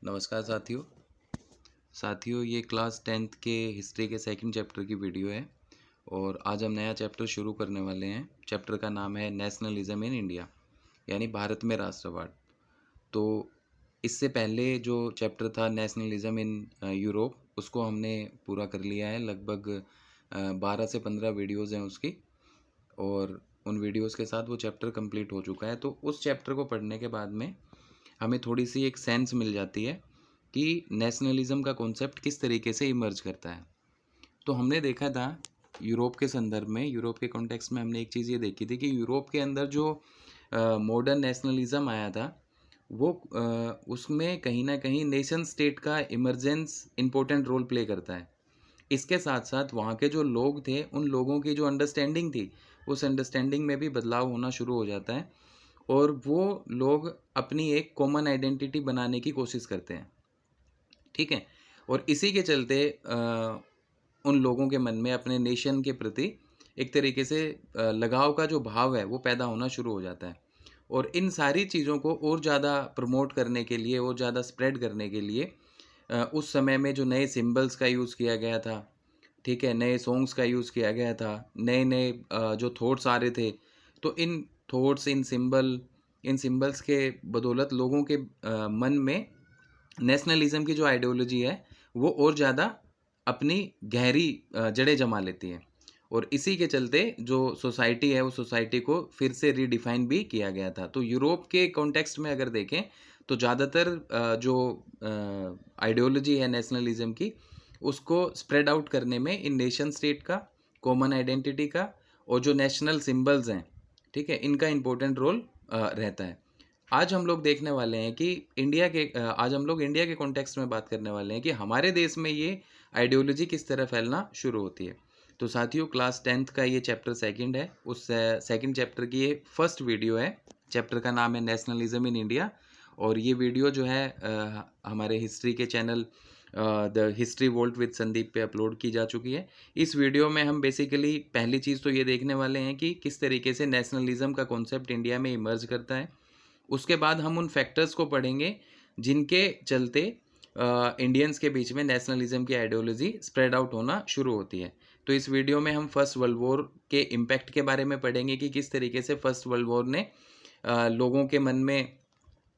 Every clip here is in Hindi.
नमस्कार साथियों ये क्लास 10th के हिस्ट्री के सेकंड चैप्टर की वीडियो है और आज हम नया चैप्टर शुरू करने वाले हैं। चैप्टर का नाम है नेशनलिज्म इन इंडिया, यानी भारत में राष्ट्रवाद। तो इससे पहले जो चैप्टर था नेशनलिज्म इन यूरोप, उसको हमने पूरा कर लिया है। लगभग 12 से 15 वीडियोज़ हैं उसकी, और उन वीडियोज़ के साथ वो चैप्टर कंप्लीट हो चुका है। तो उस चैप्टर को पढ़ने के बाद में हमें थोड़ी सी एक सेंस मिल जाती है कि नेशनलिज्म का कॉन्सेप्ट किस तरीके से इमर्ज करता है। तो हमने देखा था यूरोप के संदर्भ में, यूरोप के कॉन्टेक्स्ट में हमने एक चीज़ ये देखी थी कि यूरोप के अंदर जो मॉडर्न नेशनलिज्म आया था वो उसमें कहीं ना कहीं नेशन स्टेट का इमरजेंस इम्पोर्टेंट रोल प्ले करता है। इसके साथ साथ वहाँ के जो लोग थे, उन लोगों की जो अंडरस्टैंडिंग थी, उस अंडरस्टैंडिंग में भी बदलाव होना शुरू हो जाता है और वो लोग अपनी एक कॉमन आइडेंटिटी बनाने की कोशिश करते हैं। ठीक है। और इसी के चलते उन लोगों के मन में अपने नेशन के प्रति एक तरीके से लगाव का जो भाव है वो पैदा होना शुरू हो जाता है। और इन सारी चीज़ों को और ज़्यादा प्रमोट करने के लिए, और ज़्यादा स्प्रेड करने के लिए उस समय में जो नए सिंबल्स का यूज़ किया गया था, ठीक है, नए सॉन्ग्स का यूज़ किया गया था, नए नए जो थॉट्स आ रहे थे, तो इन थॉट्स, इन सिंबल्स के बदौलत लोगों के मन में नेशनलिज्म की जो आइडियोलॉजी है वो और ज़्यादा अपनी गहरी जड़ें जमा लेती है। और इसी के चलते जो सोसाइटी है, उस सोसाइटी को फिर से रीडिफाइन भी किया गया था। तो यूरोप के कॉन्टेक्स्ट में अगर देखें तो ज़्यादातर जो आइडियोलॉजी है नेशनलिज्म की, उसको स्प्रेड आउट करने में इन नेशन स्टेट का, कॉमन आइडेंटिटी का, और जो नेशनल सिंबल्स हैं, ठीक है, इनका इम्पोर्टेंट रोल रहता है। आज हम लोग देखने वाले हैं कि आज हम लोग इंडिया के कॉन्टेक्स्ट में बात करने वाले हैं कि हमारे देश में ये आइडियोलॉजी किस तरह फैलना शुरू होती है। तो साथियों, क्लास 10th का ये चैप्टर सेकंड है। उस सेकंड चैप्टर की ये फर्स्ट वीडियो है। चैप्टर का नाम है नेशनलिज्म इन इंडिया, और ये वीडियो जो है हमारे हिस्ट्री के channel the history volt with Sandeep पे अपलोड की जा चुकी है। इस वीडियो में हम बेसिकली पहली चीज़ तो ये देखने वाले हैं कि किस तरीके से नेशनलिज्म का कॉन्सेप्ट इंडिया में इमर्ज करता है। उसके बाद हम उन फैक्टर्स को पढ़ेंगे जिनके चलते इंडियंस के बीच में नेशनलिज्म की आइडियोलॉजी स्प्रेड आउट होना शुरू होती है। तो इस वीडियो में हम फर्स्ट वर्ल्ड वॉर के इम्पैक्ट के बारे में पढ़ेंगे कि किस तरीके से फर्स्ट वर्ल्ड वॉर ने लोगों के मन में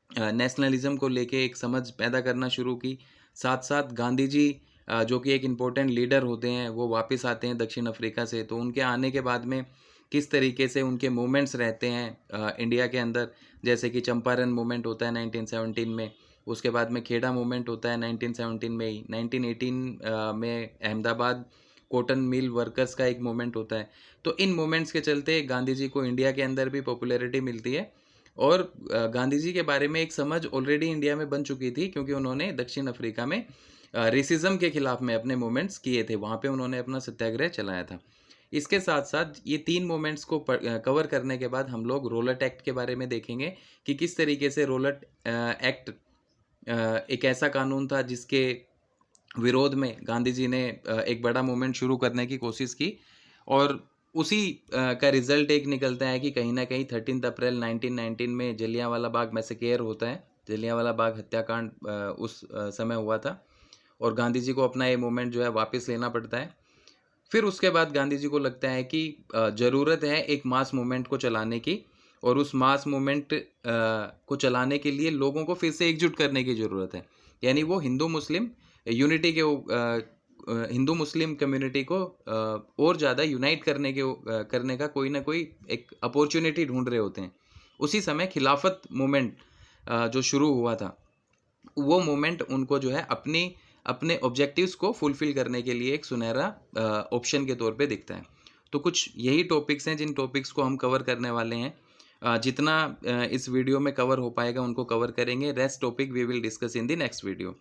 नेशनलिज्म को लेके एक समझ पैदा करना शुरू की। साथ साथ गांधी जी जो कि एक इम्पोर्टेंट लीडर होते हैं, वो वापस आते हैं दक्षिण अफ्रीका से। तो उनके आने के बाद में किस तरीके से उनके मूवमेंट्स रहते हैं इंडिया के अंदर, जैसे कि चंपारण मूवमेंट होता है 1917 में, उसके बाद में खेड़ा मूवमेंट होता है 1917 में ही, 1918 में अहमदाबाद कॉटन मिल वर्कर्स का एक मूवमेंट होता है। तो इन मूवमेंट्स के चलते गांधी जी को इंडिया के अंदर भी पॉपुलैरिटी मिलती है, और गांधी जी के बारे में एक समझ ऑलरेडी इंडिया में बन चुकी थी, क्योंकि उन्होंने दक्षिण अफ्रीका में रेसिज्म के खिलाफ में अपने मूवमेंट्स किए थे, वहाँ पे उन्होंने अपना सत्याग्रह चलाया था। इसके साथ साथ ये तीन मोमेंट्स को कवर करने के बाद हम लोग रोलट एक्ट के बारे में देखेंगे कि किस तरीके से रोलट एक्ट एक ऐसा कानून था जिसके विरोध में गांधी जी ने एक बड़ा मूवमेंट शुरू करने की कोशिश की, और उसी का रिजल्ट एक निकलता है कि कहीं ना कहीं 13 अप्रैल 1919 में जलियांवाला बाग मैसेकेयर होता है। जलियांवाला बाग हत्याकांड उस समय हुआ था, और गांधी जी को अपना ये मूवमेंट जो है वापस लेना पड़ता है। फिर उसके बाद गांधी जी को लगता है कि ज़रूरत है एक मास मूवमेंट को चलाने की, और उस मास मूवमेंट को चलाने के लिए लोगों को फिर से एकजुट करने की ज़रूरत है। यानी वो हिंदू मुस्लिम यूनिटी के हिंदू मुस्लिम कम्युनिटी को और ज़्यादा यूनाइट करने का कोई ना कोई एक अपॉर्चुनिटी ढूंढ रहे होते हैं। उसी समय खिलाफत मूवमेंट जो शुरू हुआ था, वो मोमेंट उनको जो है अपने ऑब्जेक्टिव्स को फुलफिल करने के लिए एक सुनहरा ऑप्शन के तौर पे दिखता है। तो कुछ यही टॉपिक्स हैं जिन टॉपिक्स को हम कवर करने वाले हैं। जितना इस वीडियो में कवर हो पाएगा उनको कवर करेंगे। Rest topic we will discuss in the next video.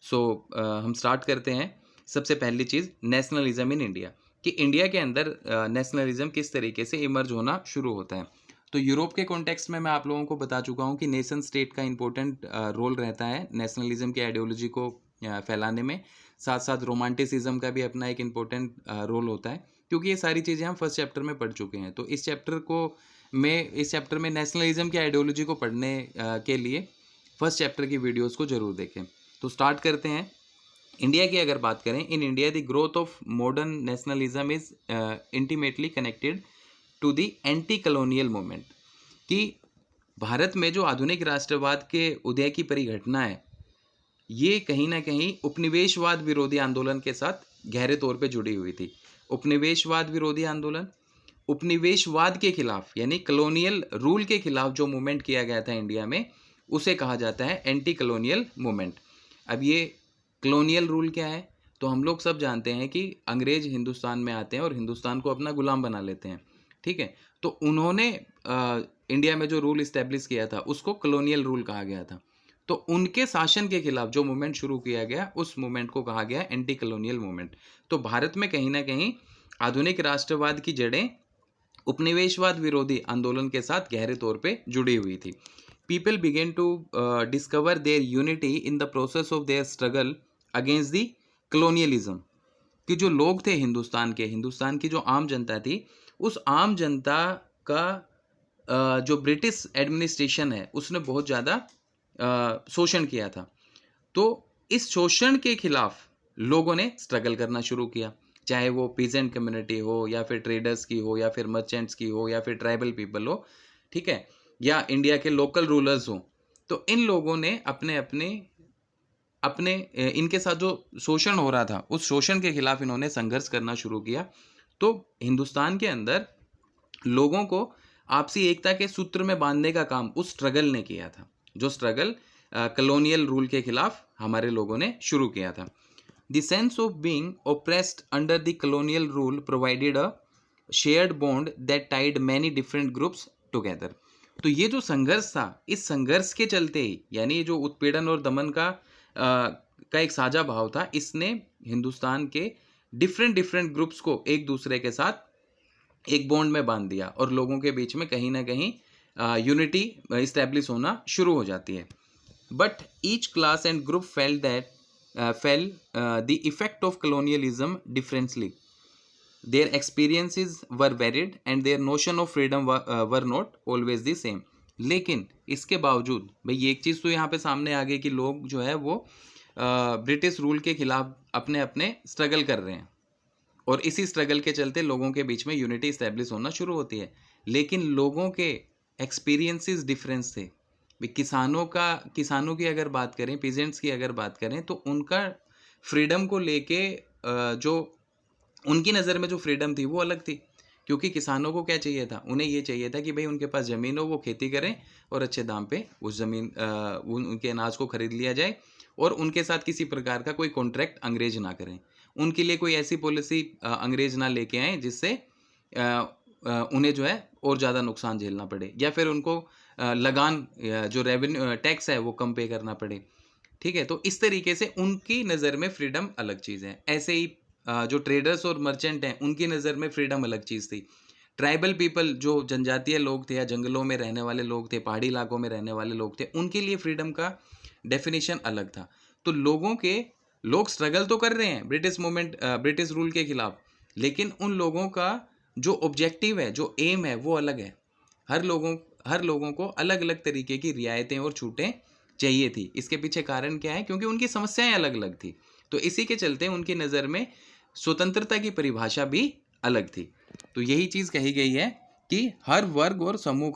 So हम स्टार्ट करते हैं। सबसे पहली चीज़, नेशनलिज्म इन इंडिया, कि इंडिया के अंदर नेशनलिज्म किस तरीके से इमर्ज होना शुरू होता है। तो यूरोप के कॉन्टेक्स्ट में मैं आप लोगों को बता चुका हूँ कि नेशन स्टेट का इंपॉर्टेंट रोल रहता है नेशनलिज्म की आइडियोलॉजी को फैलाने में। साथ साथ रोमांटिसिज्म का भी अपना एक इम्पोर्टेंट रोल होता है, क्योंकि ये सारी चीज़ें हम फर्स्ट चैप्टर में पढ़ चुके हैं। तो इस चैप्टर में नेशनलिज्म की आइडियोलॉजी को पढ़ने के लिए फर्स्ट चैप्टर की वीडियोज़ को ज़रूर देखें। तो स्टार्ट करते हैं। इंडिया की अगर बात करें, in India the growth of modern nationalism is intimately connected to the anti colonial movement, कि भारत में जो आधुनिक राष्ट्रवाद के उदय की परिघटना है, ये कहीं ना कहीं उपनिवेशवाद विरोधी आंदोलन के साथ गहरे तौर पे जुड़ी हुई थी। उपनिवेशवाद विरोधी आंदोलन, उपनिवेशवाद के खिलाफ यानी कॉलोनियल रूल के खिलाफ जो मूवमेंट किया गया था इंडिया में, उसे कहा जाता है एंटी कॉलोनियल मूवमेंट। अब ये कॉलोनियल रूल क्या है? तो हम लोग सब जानते हैं कि अंग्रेज हिंदुस्तान में आते हैं और हिंदुस्तान को अपना गुलाम बना लेते हैं, ठीक है। तो उन्होंने इंडिया में जो रूल इस्टेब्लिश किया था उसको कॉलोनियल रूल कहा गया था। तो उनके शासन के खिलाफ जो मूवमेंट शुरू किया गया, उस मूवमेंट को कहा गया एंटी कॉलोनियल मूवमेंट। तो भारत में कहीं ना कहीं आधुनिक राष्ट्रवाद की जड़ें उपनिवेशवाद विरोधी आंदोलन के साथ गहरे तौर पे जुड़ी हुई थी। People began to discover their unity in the process of their struggle against the colonialism, कि जो लोग थे हिंदुस्तान की जो आम जनता थी, उस आम जनता का जो ब्रिटिश एडमिनिस्ट्रेशन है उसने बहुत ज़्यादा शोषण किया था। तो इस शोषण के खिलाफ लोगों ने स्ट्रगल करना शुरू किया, चाहे वो पीजेंट कम्युनिटी हो या फिर ट्रेडर्स की हो या फिर मर्चेंट्स की हो या फिर ट्राइबल पीपल हो, ठीक है, या इंडिया के लोकल रूलर्स हो। तो इन लोगों ने अपने इनके साथ जो शोषण हो रहा था, उस शोषण के खिलाफ इन्होंने संघर्ष करना शुरू किया। तो हिंदुस्तान के अंदर लोगों को आपसी एकता के सूत्र में बांधने का काम उस स्ट्रगल ने किया था, जो स्ट्रगल कॉलोनियल रूल के खिलाफ हमारे लोगों ने शुरू किया था। The sense of being oppressed under the colonial rule provided a shared bond that tied many different groups together. तो ये जो संघर्ष था, इस संघर्ष के चलते ही, यानी ये जो उत्पीड़न और दमन का एक साझा भाव था, इसने हिंदुस्तान के डिफरेंट ग्रुप्स को एक दूसरे के साथ एक बॉन्ड में बांध दिया और लोगों के बीच में कहीं ना कहीं यूनिटी इस्टेब्लिश होना शुरू हो जाती है। But each class and group fail the effect of colonialism differently, their experiences were varied and their notion of freedom were not always the same। लेकिन इसके बावजूद भाई ये एक चीज़ तो यहाँ पे सामने आ गई कि लोग जो है वो ब्रिटिश रूल के खिलाफ अपने अपने स्ट्रगल कर रहे हैं और इसी स्ट्रगल के चलते लोगों के बीच में यूनिटी इस्टेब्लिश होना शुरू होती है। लेकिन लोगों के एक्सपीरियंसेस डिफरेंस थे। किसानों की अगर बात करें, पीजेंट्स की अगर बात करें, तो उनका फ्रीडम को लेके जो उनकी नज़र में जो फ्रीडम थी वो अलग थी। क्योंकि किसानों को क्या चाहिए था? उन्हें ये चाहिए था कि भाई उनके पास ज़मीन हो, वो खेती करें और अच्छे दाम पे उस ज़मीन उनके अनाज को खरीद लिया जाए और उनके साथ किसी प्रकार का कोई कॉन्ट्रैक्ट अंग्रेज ना करें। उनके लिए कोई ऐसी पॉलिसी अंग्रेज ना लेके आए जिससे उन्हें जो है और ज़्यादा नुकसान झेलना पड़े, या फिर उनको लगान जो रेवेन्यू टैक्स है वो कम पे करना पड़े, ठीक है। तो इस तरीके से उनकी नज़र में फ्रीडम अलग चीज़ है। ऐसे ही जो ट्रेडर्स और मर्चेंट हैं, उनकी नज़र में फ्रीडम अलग चीज़ थी। ट्राइबल पीपल जो जनजातीय लोग थे या जंगलों में रहने वाले लोग थे, पहाड़ी इलाकों में रहने वाले लोग थे, उनके लिए फ्रीडम का डेफिनेशन अलग था। तो लोग स्ट्रगल तो कर रहे हैं ब्रिटिश रूल के खिलाफ, लेकिन उन लोगों का जो ऑब्जेक्टिव है, जो एम है, वो अलग है। हर लोगों को अलग अलग तरीके की रियायतें और छूटें चाहिए थी। इसके पीछे कारण क्या है? क्योंकि उनकी समस्याएं अलग अलग थी। तो इसी के चलते उनकी नज़र में स्वतंत्रता की परिभाषा भी अलग थी। तो यही चीज़ कही गई है कि हर वर्ग और समूह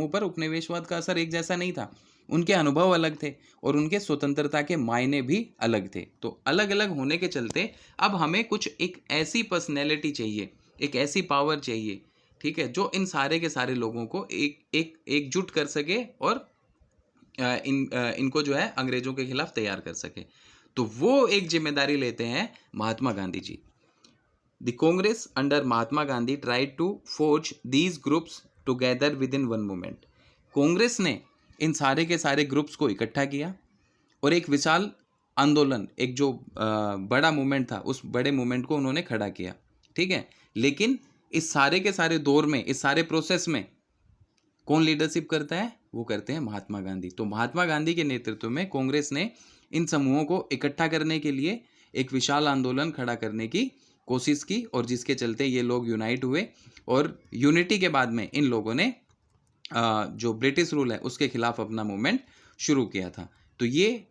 पर उपनिवेशवाद का असर एक जैसा नहीं था। उनके अनुभव अलग थे और उनके स्वतंत्रता के मायने भी अलग थे। तो अलग अलग होने के चलते अब हमें एक ऐसी पर्सनैलिटी चाहिए, एक ऐसी पावर चाहिए, ठीक है, जो इन सारे के सारे लोगों को एकजुट कर सके और इनको जो है अंग्रेजों के खिलाफ तैयार कर सके। तो वो एक जिम्मेदारी लेते हैं Mahatma Gandhi ji. The Congress under Mahatma Gandhi tried to forge these groups together with in one movement. Congress ने इन सारे के सारे ग्रुप्स को इकट्ठा किया और एक विशाल आंदोलन, एक जो बड़ा मूवमेंट था, उस बड़े मूवमेंट को उन्होंने खड़ा किया, ठीक है। लेकिन इस सारे के सारे दौर में, इस सारे प्रोसेस में कौन लीडरशिप करता है? वो करते हैं महात्मा गांधी। तो महात्मा गांधी के नेतृत्व में कांग्रेस ने इन समूहों को इकट्ठा करने के लिए एक विशाल आंदोलन खड़ा करने की कोशिश की और जिसके चलते ये लोग यूनाइट हुए और यूनिटी के बाद में इन लोगों ने जो ब्रिटिश रूल है उसके खिलाफ अपना मूवमेंट शुरू किया था। तो ये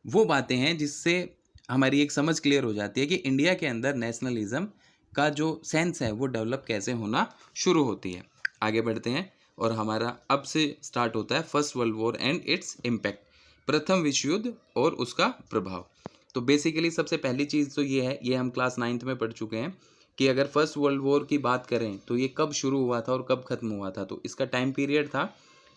वो बातें हैं जिससे हमारी एक समझ क्लियर हो जाती है कि इंडिया के अंदर नेशनलिज्म का जो सेंस है वो डेवलप कैसे होना शुरू होती है। आगे बढ़ते हैं और हमारा अब से स्टार्ट होता है first world war and its impact, प्रथम विश्व युद्ध और उसका प्रभाव। तो बेसिकली सबसे पहली चीज़ तो ये है, ये हम क्लास 9th में पढ़ चुके हैं कि अगर फर्स्ट वर्ल्ड वॉर की बात करें तो ये कब शुरू हुआ था और कब ख़त्म हुआ था। तो इसका टाइम पीरियड था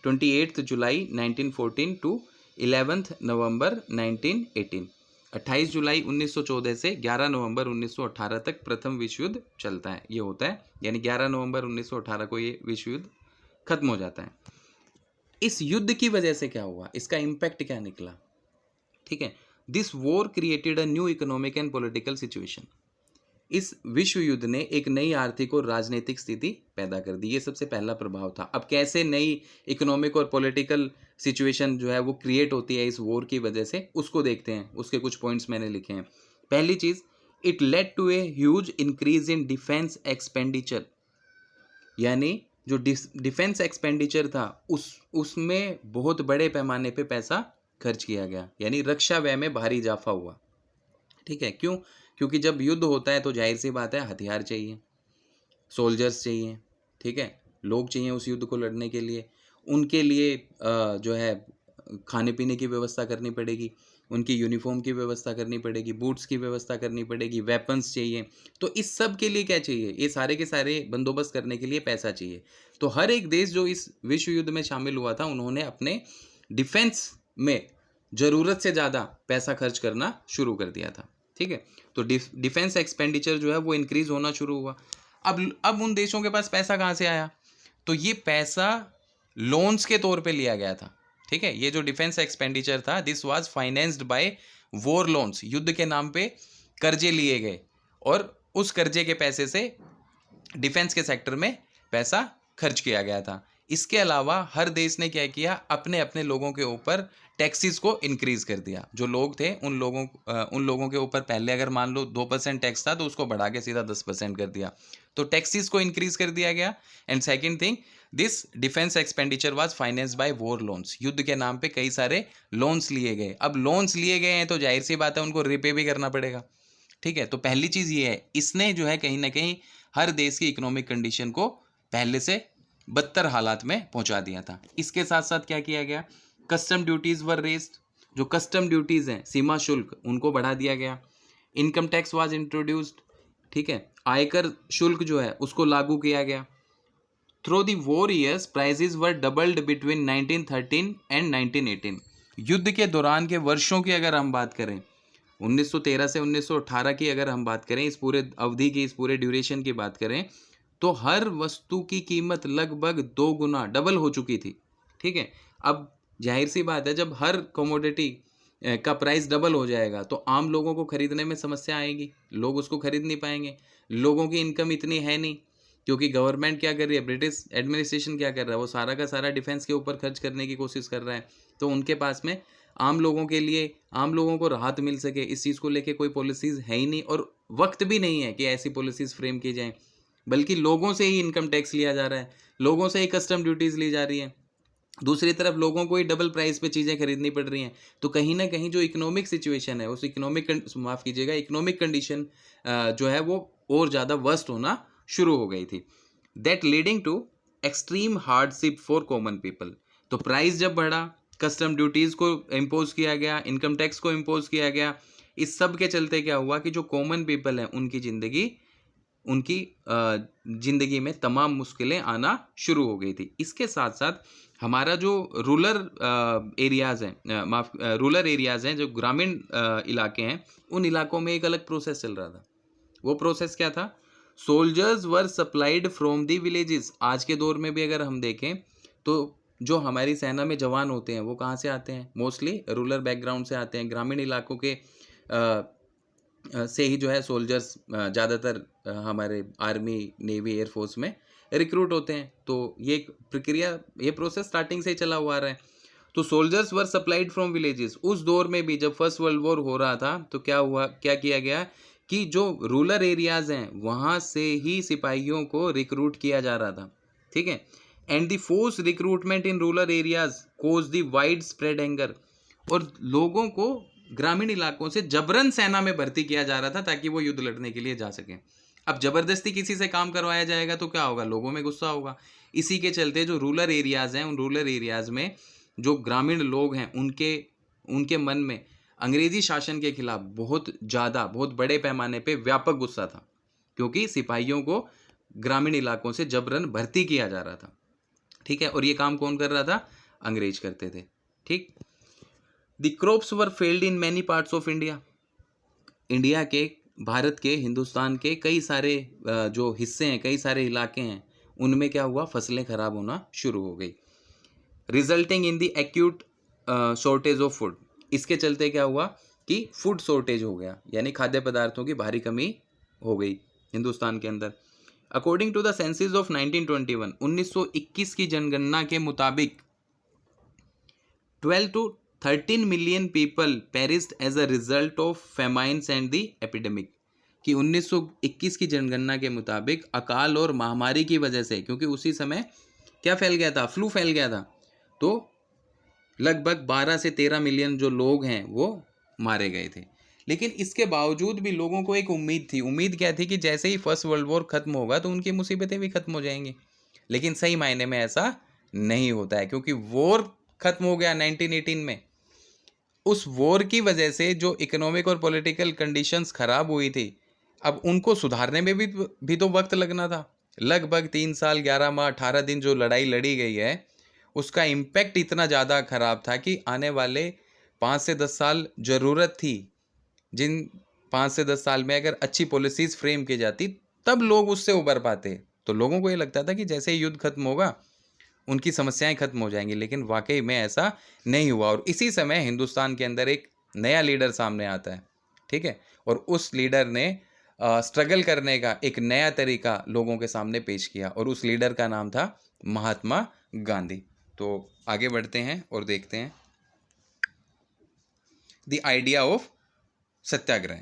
28 जुलाई 1914 टू 11 नवंबर 1918। 28 जुलाई 1914 से 11 नवंबर 1918 तक प्रथम विश्व युद्ध चलता है, ये होता है, यानी 11 नवंबर 1918 को ये विश्व युद्ध खत्म हो जाता है। इस युद्ध की वजह से क्या हुआ, इसका इम्पैक्ट क्या निकला, ठीक है। This war created a new economic and political situation. इस विश्व युद्ध ने एक नई आर्थिक और राजनीतिक स्थिति पैदा कर दी, ये सबसे पहला प्रभाव था। अब कैसे नई इकोनॉमिक और पॉलिटिकल सिचुएशन जो है वो क्रिएट होती है इस वॉर की वजह से, उसको देखते हैं। उसके कुछ पॉइंट्स मैंने लिखे हैं। पहली चीज, it led to a huge increase in defence expenditure, यानी जो डिफेंस एक्सपेंडिचर था उसमें बहुत बड़े पैमाने पे पैसा खर्च किया गया, यानी रक्षा व्यय में भारी इजाफा हुआ, ठीक है। क्यों? क्योंकि जब युद्ध होता है तो जाहिर सी बात है हथियार चाहिए, सोल्जर्स चाहिए, ठीक है, लोग चाहिए उस युद्ध को लड़ने के लिए। उनके लिए जो है खाने पीने की व्यवस्था करनी पड़ेगी, उनकी यूनिफॉर्म की व्यवस्था करनी पड़ेगी, बूट्स की व्यवस्था करनी पड़ेगी, वेपन्स चाहिए। तो इस सब के लिए क्या चाहिए, ये सारे के सारे बंदोबस्त करने के लिए पैसा चाहिए। तो हर एक देश जो इस विश्व युद्ध में शामिल हुआ था उन्होंने अपने डिफेंस में ज़रूरत से ज़्यादा पैसा खर्च करना शुरू कर दिया था, ठीक है। तो डिफेंस एक्सपेंडिचर जो है वो इंक्रीज होना शुरू हुआ। अब उन देशों के पास पैसा कहाँ से आया, तो ये पैसा लोन्स के तौर पे लिया गया था, ठीक है। ये जो डिफेंस एक्सपेंडिचर था, this was financed by war loans, युद्ध के नाम पे कर्जे लिए गए और उस कर्जे के पैसे से डिफेंस के सेक्टर में पैसा खर्च किया गया था। इसके अलावा हर देश ने क्या किया, अपने अपने लोगों के ऊपर टैक्सेस को इंक्रीज कर दिया। जो लोग थे उन लोगों के ऊपर पहले अगर मान लो 2% टैक्स था तो उसको बढ़ा के सीधा 10% कर दिया, तो टैक्सेस को इंक्रीज कर दिया गया। And second thing, this defence expenditure was financed by war loans, युद्ध के नाम पे कई सारे लोन्स लिए गए। अब लोन्स लिए गए हैं तो जाहिर सी बात है उनको रिपे भी करना पड़ेगा, ठीक है। तो पहली चीज़ ये है, इसने जो है कहीं ना कहीं हर देश की इकोनॉमिक कंडीशन को पहले से बदतर हालात में पहुंचा दिया था। इसके साथ साथ क्या किया गया, कस्टम ड्यूटीज़ वर रेज्ड, जो कस्टम ड्यूटीज़ हैं, सीमा शुल्क, उनको बढ़ा दिया गया। इनकम टैक्स वाज इंट्रोड्यूस्ड, ठीक है, आयकर शुल्क जो है उसको लागू किया गया। Through the war years prices were doubled between 1913 and 1918। युद्ध के दौरान के वर्षों की अगर हम बात करें, 1913 से 1918 की अगर हम बात करें, इस पूरे अवधि की, इस पूरे ड्यूरेशन की बात करें, तो हर वस्तु की कीमत लगभग 2 गुना डबल हो चुकी थी, ठीक है। अब जाहिर सी बात है, जब हर कमोडिटी का प्राइस डबल हो जाएगा तो आम लोगों को खरीदने में समस्या आएगी, लोग उसको खरीद नहीं पाएंगे। लोगों की इनकम इतनी है नहीं, क्योंकि गवर्नमेंट क्या कर रही है, ब्रिटिश एडमिनिस्ट्रेशन क्या कर रहा है, वो सारा का सारा डिफेंस के ऊपर खर्च करने की कोशिश कर रहा है। तो उनके पास में आम लोगों के लिए, आम लोगों को राहत मिल सके, इस चीज़ को लेके कोई पॉलिसीज़ है ही नहीं, और वक्त भी नहीं है कि ऐसी पॉलिसीज़ फ्रेम की जाएँ। बल्कि लोगों से ही इनकम टैक्स लिया जा रहा है, लोगों से ही कस्टम ड्यूटीज़ ली जा रही हैं, दूसरी तरफ लोगों को ही डबल प्राइस पे चीज़ें खरीदनी पड़ रही हैं। तो कहीं ना कहीं जो इकोनॉमिक सिचुएशन है, उस इकोनॉमिक कंडीशन जो है वो और ज़्यादा वर्स्ट होना शुरू हो गई थी। That leading to extreme hardship for common people. तो प्राइस जब बढ़ा, कस्टम ड्यूटीज़ को इम्पोज किया गया, इनकम टैक्स को इम्पोज किया गया, इस सब के चलते क्या हुआ कि जो कॉमन पीपल हैं उनकी ज़िंदगी में तमाम मुश्किलें आना शुरू हो गई थी। इसके साथ साथ हमारा जो रूरल एरियाज़ हैं, जो ग्रामीण इलाके हैं, उन इलाकों में एक अलग प्रोसेस चल रहा था। वो प्रोसेस क्या था, soldiers were supplied from the villages. आज के दौर में भी अगर हम देखें तो जो हमारी सेना में जवान होते हैं वो कहाँ से आते हैं, मोस्टली रूरल बैकग्राउंड से आते हैं, ग्रामीण इलाकों के से ही जो है सोल्जर्स ज़्यादातर हमारे आर्मी, नेवी, एयरफोर्स में रिक्रूट होते हैं। तो ये प्रक्रिया, ये प्रोसेस स्टार्टिंग से ही चला हुआ रहा है। तो soldiers were supplied from villages. उस दौर में भी जब फर्स्ट वर्ल्ड वॉर हो रहा था तो क्या किया गया कि जो रूरल एरियाज़ हैं वहाँ से ही सिपाहियों को रिक्रूट किया जा रहा था, ठीक है। And the force recruitment in rural areas cause the widespread anger, और लोगों को ग्रामीण इलाकों से जबरन सेना में भर्ती किया जा रहा था ताकि वो युद्ध लड़ने के लिए जा सकें। अब जबरदस्ती किसी से काम करवाया जाएगा तो क्या होगा, लोगों में गुस्सा होगा। इसी के चलते जो रूरल एरियाज हैं, उन रूरल एरियाज में जो ग्रामीण लोग हैं उनके मन में अंग्रेजी शासन के खिलाफ बहुत बड़े पैमाने पे व्यापक गुस्सा था, क्योंकि सिपाहियों को ग्रामीण इलाकों से जबरन भर्ती किया जा रहा था। ठीक है, और ये काम कौन कर रहा था, अंग्रेज करते थे। ठीक, the crops were failed in many parts of India, India के, भारत के, हिंदुस्तान के कई सारे जो हिस्से हैं, कई सारे इलाके हैं, उनमें क्या हुआ, फसलें खराब होना शुरू हो गई। Resulting in the acute shortage of food, इसके चलते क्या हुआ कि फूड शॉर्टेज हो गया, यानी खाद्य पदार्थों की भारी कमी हो गई हिंदुस्तान के अंदर। According to the census of 1921, 1921 की जनगणना के मुताबिक 12 to 13 million people perished as a result of famines and the epidemic, कि 1921 की जनगणना के मुताबिक अकाल और महामारी की वजह से, क्योंकि उसी समय क्या फैल गया था, फ्लू फैल गया था, तो लगभग 12 से 13 मिलियन जो लोग हैं वो मारे गए थे। लेकिन इसके बावजूद भी लोगों को एक उम्मीद थी। उम्मीद क्या थी कि जैसे ही फर्स्ट वर्ल्ड वॉर खत्म होगा तो उनकी मुसीबतें भी खत्म हो जाएंगी। लेकिन सही मायने में ऐसा नहीं होता है, क्योंकि वॉर खत्म हो गया 1918 में। उस वॉर की वजह से जो इकोनॉमिक और पॉलिटिकल कंडीशंस खराब हुई थी, अब उनको सुधारने में भी तो वक्त लगना था। लगभग 3 साल 11 माह 18 दिन जो लड़ाई लड़ी गई है, उसका इम्पैक्ट इतना ज़्यादा खराब था कि आने वाले 5 से 10 साल ज़रूरत थी, जिन 5 से 10 साल में अगर अच्छी पॉलिसीज़ फ्रेम की जाती तब लोग उससे उबर पाते। तो लोगों को ये लगता था कि जैसे ही युद्ध खत्म होगा उनकी समस्याएं खत्म हो जाएंगी, लेकिन वाकई में ऐसा नहीं हुआ। और इसी समय हिंदुस्तान के अंदर एक नया लीडर सामने आता है, ठीक है, और उस लीडर ने स्ट्रगल करने का एक नया तरीका लोगों के सामने पेश किया, और उस लीडर का नाम था महात्मा गांधी। तो आगे बढ़ते हैं और देखते हैं द आइडिया ऑफ सत्याग्रह,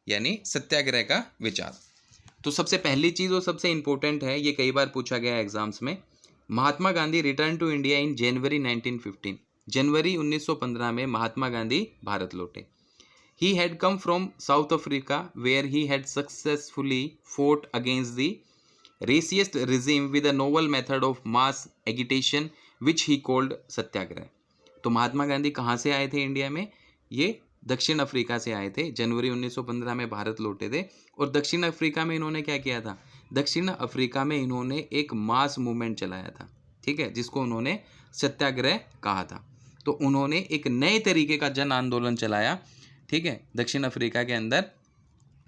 यानी सत्याग्रह का विचार। तो सबसे पहली चीज़ और सबसे इम्पोर्टेंट है, ये कई बार पूछा गया एग्जाम्स में, Mahatma Gandhi return to India in January 1915, जनवरी 1915 में महात्मा गांधी भारत लौटे। He had come from South Africa where he had successfully fought against the racist regime with a novel method of mass agitation which he called satyagraha. तो महात्मा गांधी कहाँ से आए थे इंडिया में, ये दक्षिण अफ्रीका से आए थे, जनवरी 1915 में भारत लौटे थे। और दक्षिण अफ्रीका में इन्होंने क्या किया था, दक्षिण अफ्रीका में इन्होंने एक मास मूवमेंट चलाया था, ठीक है, जिसको उन्होंने सत्याग्रह कहा था। तो उन्होंने एक नए तरीके का जन आंदोलन चलाया, ठीक है, दक्षिण अफ्रीका के अंदर।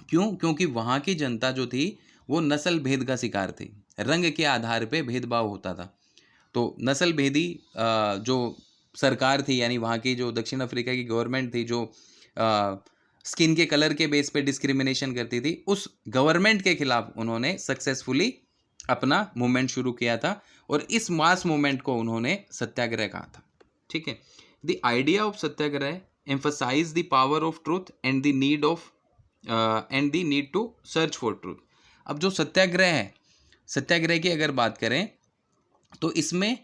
क्यों, क्योंकि वहाँ की जनता जो थी वो नस्ल भेद का शिकार थी, रंग के आधार पे भेदभाव होता था। तो नस्ल भेदी जो सरकार थी, यानी वहाँ की जो दक्षिण अफ्रीका की गवर्नमेंट थी, जो स्किन के कलर के बेस पे डिस्क्रिमिनेशन करती थी, उस गवर्नमेंट के खिलाफ उन्होंने सक्सेसफुली अपना मूवमेंट शुरू किया था, और इस मास मूवमेंट को उन्होंने सत्याग्रह कहा था, ठीक है। The idea of satyagraha emphasise the power of truth and the need to search for truth. अब जो सत्याग्रह है, सत्याग्रह की अगर बात करें तो इसमें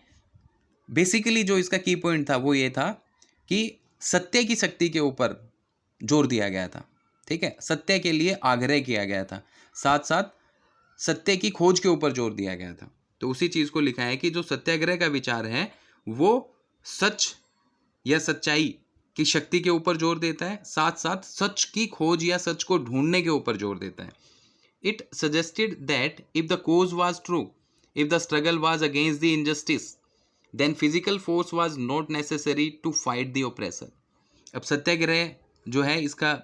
बेसिकली जो इसका की पॉइंट था वो ये था कि सत्य की शक्ति के ऊपर जोर दिया गया था, ठीक है, सत्य के लिए आग्रह किया गया था, साथ साथ सत्य की खोज के ऊपर जोर दिया गया था। तो उसी चीज़ को लिखा है कि जो सत्याग्रह का विचार है वो सच या सच्चाई की शक्ति के ऊपर जोर देता है, साथ साथ सच की खोज या सच को ढूंढने के ऊपर जोर देता है। It suggested that if the cause was true, if the struggle was against the injustice, then physical force was not necessary to fight the oppressor. अब सत्याग्रह जो है, इसका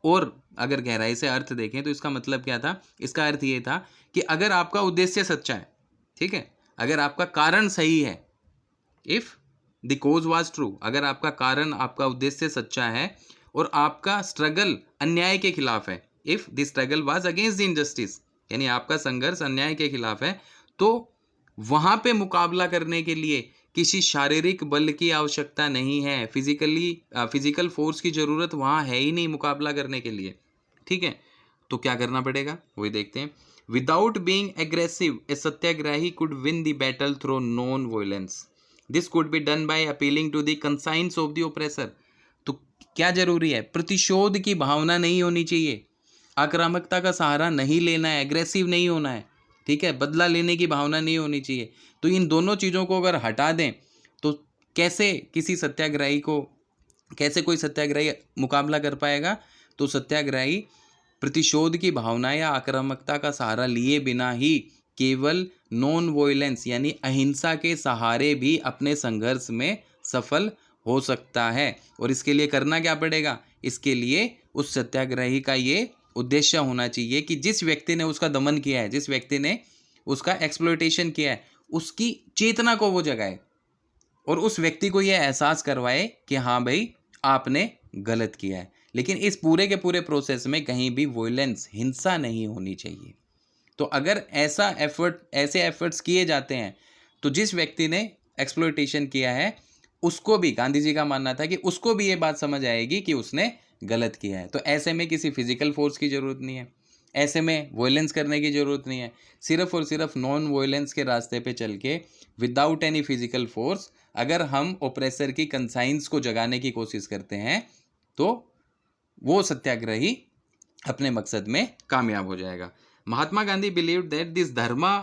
और अगर गहराई से अर्थ देखें तो इसका मतलब क्या था, इसका अर्थ ये था कि अगर आपका उद्देश्य सच्चा है, ठीक है, अगर आपका कारण सही है, if the cause was true, अगर आपका कारण, आपका उद्देश्य सच्चा है और आपका स्ट्रगल अन्याय के खिलाफ है, if the struggle was against the injustice, यानी आपका संघर्ष अन्याय के खिलाफ है, तो वहाँ पे मुकाबला करने के लिए किसी शारीरिक बल की आवश्यकता नहीं है, फिजिकल फोर्स की ज़रूरत वहाँ है ही नहीं मुकाबला करने के लिए, ठीक है। तो क्या करना पड़ेगा वही देखते हैं। Without being aggressive, a satyagrahi could win the battle through non-violence. This could be done by appealing to the conscience of the oppressor. तो क्या जरूरी है? प्रतिशोध की भावना नहीं होनी चाहिए, आक्रामकता का सहारा नहीं लेना है, एग्रेसिव नहीं होना है, ठीक है, बदला लेने की भावना नहीं होनी चाहिए। तो इन दोनों चीज़ों को अगर हटा दें तो कैसे कोई सत्याग्रही मुकाबला कर पाएगा? तो सत्याग्रही प्रतिशोध की भावना या आक्रामकता का सहारा लिए बिना ही केवल नॉन वॉयलेंस यानी अहिंसा के सहारे भी अपने संघर्ष में सफल हो सकता है। और इसके लिए करना क्या पड़ेगा? इसके लिए उस सत्याग्रही का ये उद्देश्य होना चाहिए कि जिस व्यक्ति ने उसका दमन किया है, जिस व्यक्ति ने उसका एक्सप्लॉयटेशन किया है, उसकी चेतना को वो जगाए और उस व्यक्ति को यह एहसास करवाए कि हाँ भाई आपने गलत किया है। लेकिन इस पूरे के पूरे प्रोसेस में कहीं भी वॉयलेंस, हिंसा नहीं होनी चाहिए। तो अगर ऐसे एफर्ट्स किए जाते हैं तो जिस व्यक्ति ने एक्सप्लॉयटेशन किया है उसको भी, गांधी जी का मानना था कि उसको भी ये बात समझ आएगी कि उसने गलत किया है। तो ऐसे में किसी फिजिकल फोर्स की ज़रूरत नहीं है, ऐसे में वॉयलेंस करने की ज़रूरत नहीं है। सिर्फ और सिर्फ नॉन वॉयलेंस के रास्ते पे चल के विदाउट एनी फिजिकल फोर्स अगर हम ओप्रेसर की कंसाइंस को जगाने की कोशिश करते हैं तो वो सत्याग्रही अपने मकसद में कामयाब हो जाएगा। Mahatma Gandhi believed that this dharma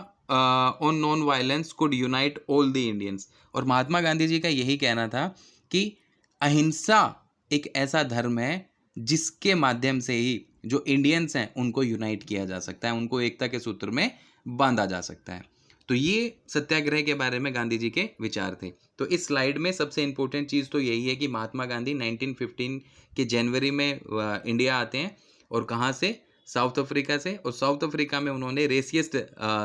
on non violence could unite all the Indians. और महात्मा गांधी जी का यही कहना था कि अहिंसा एक ऐसा धर्म है जिसके माध्यम से ही जो इंडियंस हैं उनको यूनाइट किया जा सकता है, उनको एकता के सूत्र में बांधा जा सकता है। तो ये सत्याग्रह के बारे में गांधी जी के विचार थे। तो इस स्लाइड में सबसे इम्पोर्टेंट चीज़ तो यही है कि महात्मा गांधी 1915 के जनवरी में इंडिया आते हैं। और कहाँ से? साउथ अफ्रीका से। और साउथ अफ्रीका में उन्होंने रेसियस्ट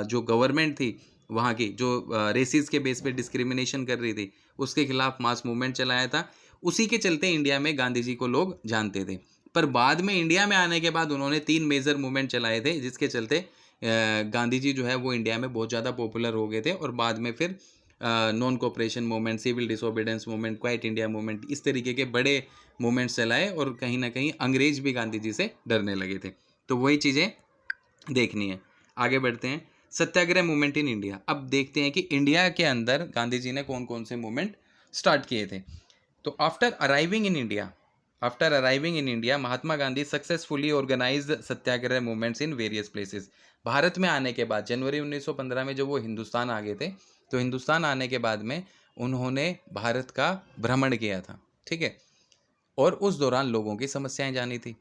जो गवर्नमेंट थी वहाँ की, जो रेसिस के बेस पे डिस्क्रिमिनेशन कर रही थी, उसके खिलाफ मास मूवमेंट चलाया था। उसी के चलते इंडिया में गांधी जी को लोग जानते थे। पर बाद में इंडिया में आने के बाद उन्होंने 3 मेजर मूवमेंट चलाए थे जिसके चलते गांधी जी जो है वो इंडिया में बहुत ज़्यादा पॉपुलर हो गए थे। और बाद में फिर non cooperation movement, civil disobedience movement, quit India movement, इस तरीके के बड़े मूवमेंट्स चलाए और कहीं ना कहीं अंग्रेज भी गांधी जी से डरने लगे थे। तो वही चीज़ें देखनी है। आगे बढ़ते हैं, सत्याग्रह मूवमेंट इन इंडिया। अब देखते हैं कि इंडिया के अंदर गांधी जी ने कौन कौन से मूवमेंट स्टार्ट किए थे। तो after arriving in India Mahatma Gandhi successfully organised satyagraha movements in various places. Bharat में आने के बाद जनवरी 1915 में जब वो हिंदुस्तान आ गए थे, तो हिंदुस्तान आने के बाद में उन्होंने भारत का भ्रमण किया था, ठीक है, और उस दौरान लोगों की समस्याएं जानी थी।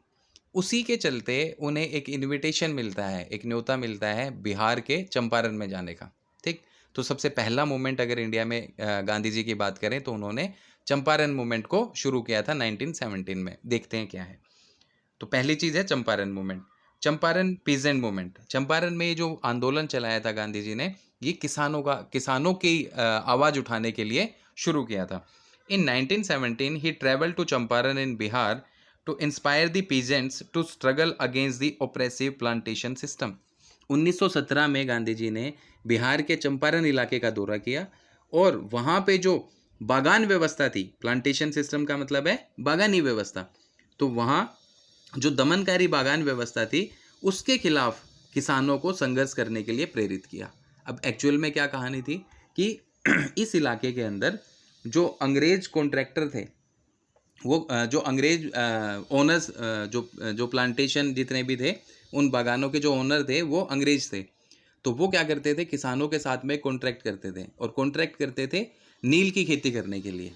उसी के चलते उन्हें एक इनविटेशन मिलता है, एक न्योता मिलता है बिहार के चंपारण में जाने का, ठीक। तो सबसे पहला मूवमेंट अगर इंडिया में गांधी जी की बात करें तो उन्होंने चंपारण मूवमेंट को शुरू किया था 1917 में। देखते हैं क्या है। तो पहली चीज़ है Champaran movement, Champaran peasant movement. Champaran में जो आंदोलन चलाया था गांधी जी ने, ये किसानों की आवाज़ उठाने के लिए शुरू किया था। In 1917 he travel to Champaran in Bihar to inspire the peasants to struggle against the oppressive plantation system. 1917 में गांधी जी ने बिहार के चंपारण इलाके का दौरा किया और वहाँ पे जो बागान व्यवस्था थी, प्लांटेशन सिस्टम का मतलब है बागानी व्यवस्था, तो वहाँ जो दमनकारी बागान व्यवस्था थी उसके खिलाफ किसानों को संघर्ष करने के लिए प्रेरित किया। अब एक्चुअल में क्या कहानी थी कि इस इलाके के अंदर जो अंग्रेज कॉन्ट्रैक्टर थे, वो जो अंग्रेज ओनर्स, जो प्लांटेशन जितने भी थे, उन बागानों के जो ओनर थे वो अंग्रेज थे। तो वो क्या करते थे, किसानों के साथ में कॉन्ट्रैक्ट करते थे और कॉन्ट्रैक्ट करते थे नील की खेती करने के लिए,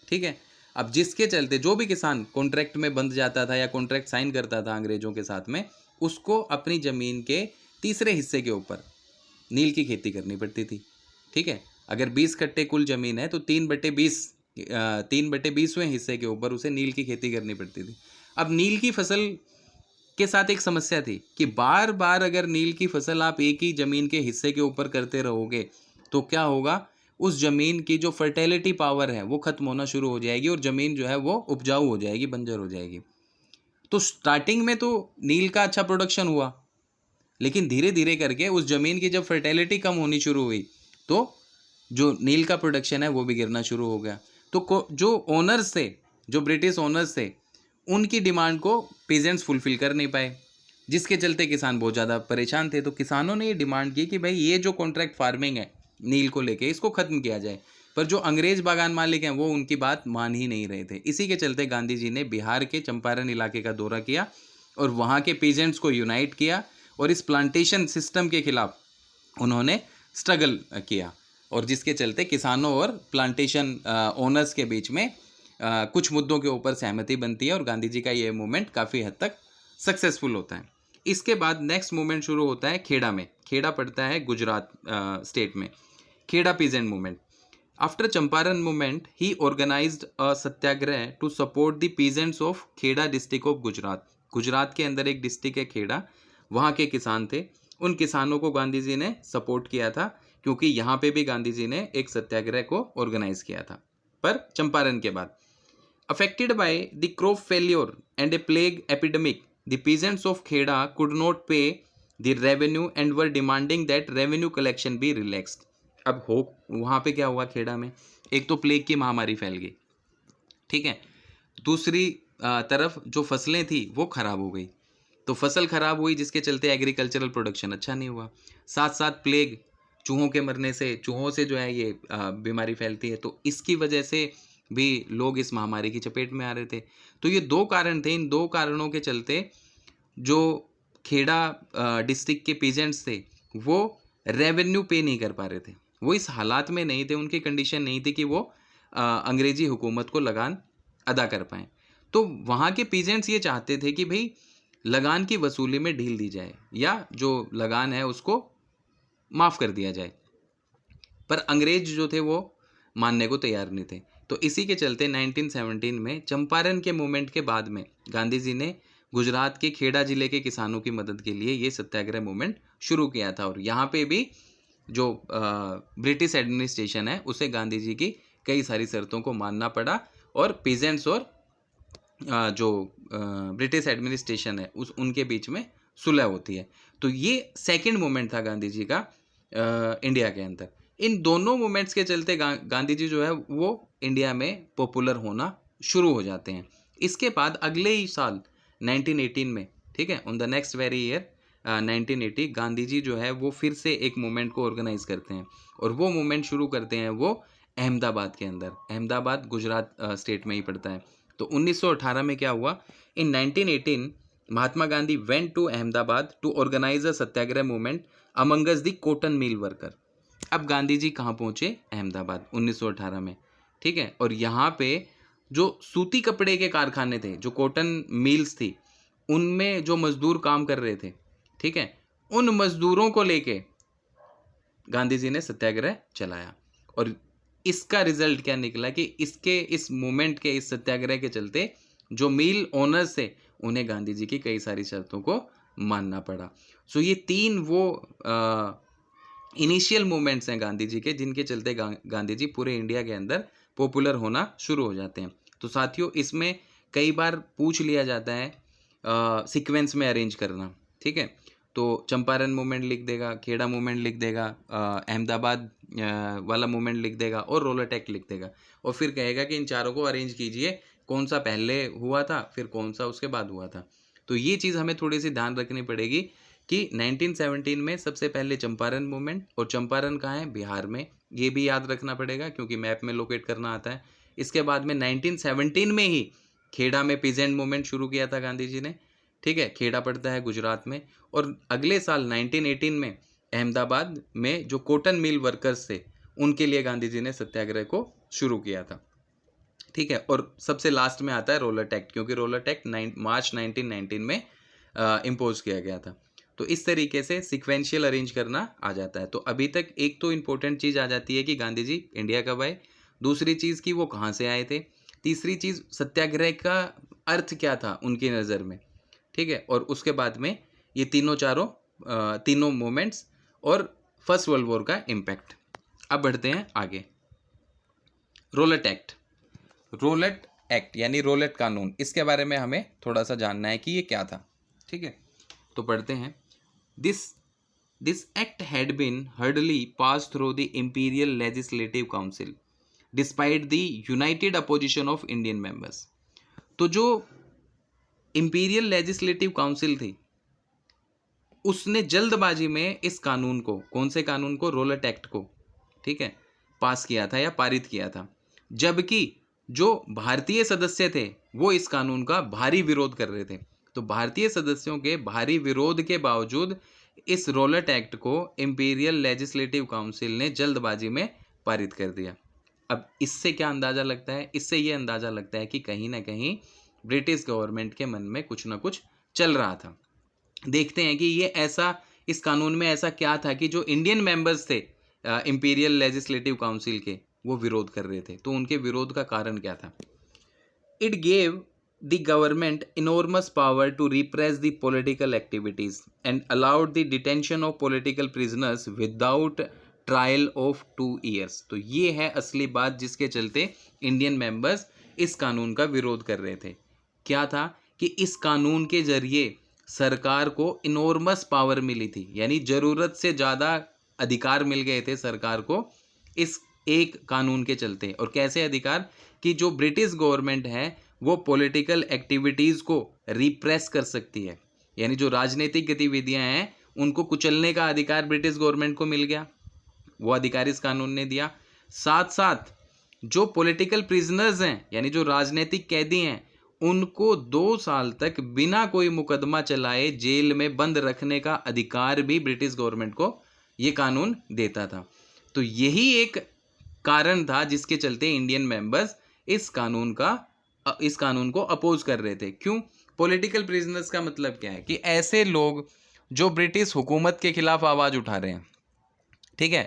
ठीक है। अब जिसके चलते जो भी किसान कॉन्ट्रैक्ट में बंध जाता था या कॉन्ट्रैक्ट साइन करता था अंग्रेजों के साथ में, उसको अपनी ज़मीन के तीसरे हिस्से के ऊपर नील की खेती करनी पड़ती थी, ठीक है। अगर 20 कट्टे कुल ज़मीन है तो 3/20वें हिस्से के ऊपर उसे नील की खेती करनी पड़ती थी। अब नील की फसल के साथ एक समस्या थी कि बार बार अगर नील की फसल आप एक ही ज़मीन के हिस्से के ऊपर करते रहोगे तो क्या होगा, उस ज़मीन की जो फर्टिलिटी पावर है वो ख़त्म होना शुरू हो जाएगी और ज़मीन जो है वो उपजाऊ हो जाएगी, बंजर हो जाएगी। तो स्टार्टिंग में तो नील का अच्छा प्रोडक्शन हुआ, लेकिन धीरे धीरे करके उस ज़मीन की जब फर्टिलिटी कम होनी शुरू हुई तो जो नील का प्रोडक्शन है वो भी गिरना शुरू हो गया। तो जो ओनर्स थे, जो ब्रिटिश ओनर्स थे, उनकी डिमांड को पीजेंट्स फुलफिल कर नहीं पाए। जिसके चलते किसान बहुत ज़्यादा परेशान थे। तो किसानों ने ये डिमांड की कि भाई ये जो कॉन्ट्रैक्ट फार्मिंग है नील को लेके, इसको ख़त्म किया जाए। पर जो अंग्रेज़ बागान मालिक हैं वो उनकी बात मान ही नहीं रहे थे। इसी के चलते गांधी जी ने बिहार के चंपारण इलाके का दौरा किया और वहाँ के पीजेंट्स को यूनाइट किया और इस प्लांटेशन सिस्टम के खिलाफ उन्होंने स्ट्रगल किया, और जिसके चलते किसानों और प्लांटेशन ओनर्स के बीच में कुछ मुद्दों के ऊपर सहमति बनती है और गांधी जी का ये मूवमेंट काफ़ी हद तक सक्सेसफुल होता है। इसके बाद नेक्स्ट मूवमेंट शुरू होता है खेड़ा में। खेड़ा पड़ता है गुजरात स्टेट में। Kheda peasant movement. After Champaran movement he organised a satyagraha to support the peasants of Kheda district of Gujarat. Gujarat के अंदर एक डिस्ट्रिक्ट है खेड़ा, वहाँ के किसान थे। उन किसानों को गांधी जी ने सपोर्ट किया था, क्योंकि यहाँ पे भी गांधी जी ने एक सत्याग्रह को ऑर्गेनाइज किया था, पर चंपारण के बाद। Affected by the crop failure and a plague epidemic, the peasants of Kheda could not pay the revenue and were demanding that revenue collection be relaxed. अब हो वहाँ पे क्या हुआ खेड़ा में, एक तो प्लेग की महामारी फैल गई, ठीक है। दूसरी तरफ जो फसलें थी वो खराब हो गई, तो फसल खराब हुई जिसके चलते एग्रीकल्चरल प्रोडक्शन अच्छा नहीं हुआ। साथ साथ प्लेग, चूहों के मरने से, चूहों से जो है ये बीमारी फैलती है, तो इसकी वजह से भी लोग इस महामारी की चपेट में आ रहे थे। तो ये दो कारण थे। इन दो कारणों के चलते जो खेड़ा डिस्ट्रिक्ट के पीजेंट्स थे वो रेवेन्यू पे नहीं कर पा रहे थे। वो इस हालात में नहीं थे, उनकी कंडीशन नहीं थी कि वो अंग्रेजी हुकूमत को लगान अदा कर पाएँ। तो वहाँ के पीजेंट्स ये चाहते थे कि भाई लगान की वसूली में ढील दी जाए या जो लगान है उसको माफ़ कर दिया जाए, पर अंग्रेज जो थे वो मानने को तैयार नहीं थे। तो इसी के चलते 1917 में चंपारण के मूवमेंट के बाद में गांधी जी ने गुजरात के खेड़ा ज़िले के किसानों की मदद के लिए ये सत्याग्रह मूवमेंट शुरू किया था। और यहाँ पे भी जो ब्रिटिश एडमिनिस्ट्रेशन है उसे गांधी जी की कई सारी शर्तों को मानना पड़ा, और पीजेंट्स और जो ब्रिटिश एडमिनिस्ट्रेशन है उनके बीच में सुलह होती है। तो ये सेकंड मूवमेंट था गांधी जी का इंडिया के अंदर। इन दोनों मूवमेंट्स के चलते गांधी जी जो है वो इंडिया में पॉपुलर होना शुरू हो जाते हैं। इसके बाद अगले ही साल 1918 में, ठीक है, on the next very year 1980, Gandhi ji जो है वो फिर से एक मूवमेंट को ऑर्गेनाइज करते हैं, और वो मूवमेंट शुरू करते हैं वो अहमदाबाद के अंदर। अहमदाबाद गुजरात स्टेट में ही पड़ता है। तो 1918 में क्या हुआ, in 1918 Mahatma Gandhi went to Ahmedabad to organise a satyagraha movement amongst the cotton mill worker. अब गांधी जी कहाँ पहुँचे, अहमदाबाद 1918 में, ठीक है। और यहाँ पे जो सूती कपड़े के कारखाने थे, जो कॉटन मिल्स थी, उनमें जो मजदूर काम कर रहे थे, ठीक है, उन मजदूरों को लेके गांधी जी ने सत्याग्रह चलाया। और इसका रिजल्ट क्या निकला कि इस मूवमेंट के, इस सत्याग्रह के चलते जो मिल ओनर्स थे उन्हें गांधी जी की कई सारी शर्तों को मानना पड़ा। सो ये तीन वो इनिशियल मूवमेंट्स हैं गांधी जी के, जिनके चलते गांधी जी पूरे इंडिया के अंदर पॉपुलर होना शुरू हो जाते हैं। तो साथियों, इसमें कई बार पूछ लिया जाता है सीक्वेंस में अरेंज करना, ठीक है। तो चंपारण मूवमेंट लिख देगा, खेड़ा मूवमेंट लिख देगा, अहमदाबाद वाला मूवमेंट लिख देगा और रोलर एक्ट लिख देगा, और फिर कहेगा कि इन चारों को अरेंज कीजिए, कौन सा पहले हुआ था फिर कौन सा उसके बाद हुआ था। तो ये चीज़ हमें थोड़ी सी ध्यान रखनी पड़ेगी कि 1917 में सबसे पहले चंपारण मूवमेंट, और चंपारण कहाँ है, बिहार में, ये भी याद रखना पड़ेगा क्योंकि मैप में लोकेट करना आता है। इसके बाद में 1917 में ही खेड़ा में पीजेंट मूवमेंट शुरू किया था गांधी जी ने, ठीक है, खेड़ा पड़ता है गुजरात में। और अगले साल 1918 में अहमदाबाद में जो कॉटन मिल वर्कर्स थे उनके लिए गांधी जी ने सत्याग्रह को शुरू किया था, ठीक है। और सबसे लास्ट में आता है रोलर एक्ट, क्योंकि रोलर एक्ट मार्च 1919 में इम्पोज किया गया था। तो इस तरीके से सिक्वेंशियल अरेंज करना आ जाता है। तो अभी तक एक तो इम्पोर्टेंट चीज़ आ जाती है कि गांधी जी इंडिया कब आए, दूसरी चीज़ कि वो कहाँ से आए थे, तीसरी चीज़ सत्याग्रह का अर्थ क्या था उनकी नज़र में, ठीक है। और उसके बाद में ये तीनों मोमेंट्स और फर्स्ट वर्ल्ड वॉर का इम्पैक्ट। अब बढ़ते हैं आगे। Rowlatt act. रोलट एक्ट यानी रोलट कानून, इसके बारे में हमें थोड़ा सा जानना है कि ये क्या था, ठीक है। तो पढ़ते हैं। This act had been hardly pass through the imperial legislative council despite the united opposition of Indian members. तो जो इंपीरियल लेजिस्लेटिव काउंसिल थी उसने जल्दबाजी में इस कानून को, कौन से कानून को, रोलेट एक्ट को, ठीक है, पास किया था या पारित किया था, जबकि जो भारतीय सदस्य थे वो इस कानून का भारी विरोध कर रहे थे। तो भारतीय सदस्यों के भारी विरोध के बावजूद इस रोलेट एक्ट को इंपीरियल लेजिस्लेटिव काउंसिल ने जल्दबाजी में पारित कर दिया। अब इससे क्या अंदाज़ा लगता है? इससे ये अंदाज़ा लगता है कि कहीं ना कहीं ब्रिटिश गवर्नमेंट के मन में कुछ ना कुछ चल रहा था। देखते हैं कि ये ऐसा, इस कानून में ऐसा क्या था कि जो इंडियन मेंबर्स थे इंपीरियल लेजिस्लेटिव काउंसिल के, वो विरोध कर रहे थे। तो उनके विरोध का कारण क्या था? It gave the government enormous power to repress the political activities and allowed the detention of political prisoners without trial of 2 years. तो ये है असली बात जिसके चलते इंडियन मेंबर्स इस कानून का विरोध कर रहे थे। क्या था कि इस कानून के जरिए सरकार को इनॉर्मस पावर मिली थी, यानी ज़रूरत से ज़्यादा अधिकार मिल गए थे सरकार को इस एक कानून के चलते। और कैसे अधिकार? कि जो ब्रिटिश गवर्नमेंट है वो पॉलिटिकल एक्टिविटीज़ को रिप्रेस कर सकती है, यानी जो राजनीतिक गतिविधियां हैं उनको कुचलने का अधिकार ब्रिटिश गवर्नमेंट को मिल गया, वो अधिकार इस कानून ने दिया। साथ साथ जो पॉलिटिकल प्रिजनर्स हैं, यानी जो राजनीतिक कैदी हैं, उनको 2 साल तक बिना कोई मुकदमा चलाए जेल में बंद रखने का अधिकार भी ब्रिटिश गवर्नमेंट को ये कानून देता था। तो यही एक कारण था जिसके चलते इंडियन मेंबर्स इस कानून को अपोज कर रहे थे। क्यों? पॉलिटिकल प्रिजनर्स का मतलब क्या है? कि ऐसे लोग जो ब्रिटिश हुकूमत के खिलाफ आवाज़ उठा रहे हैं, ठीक है,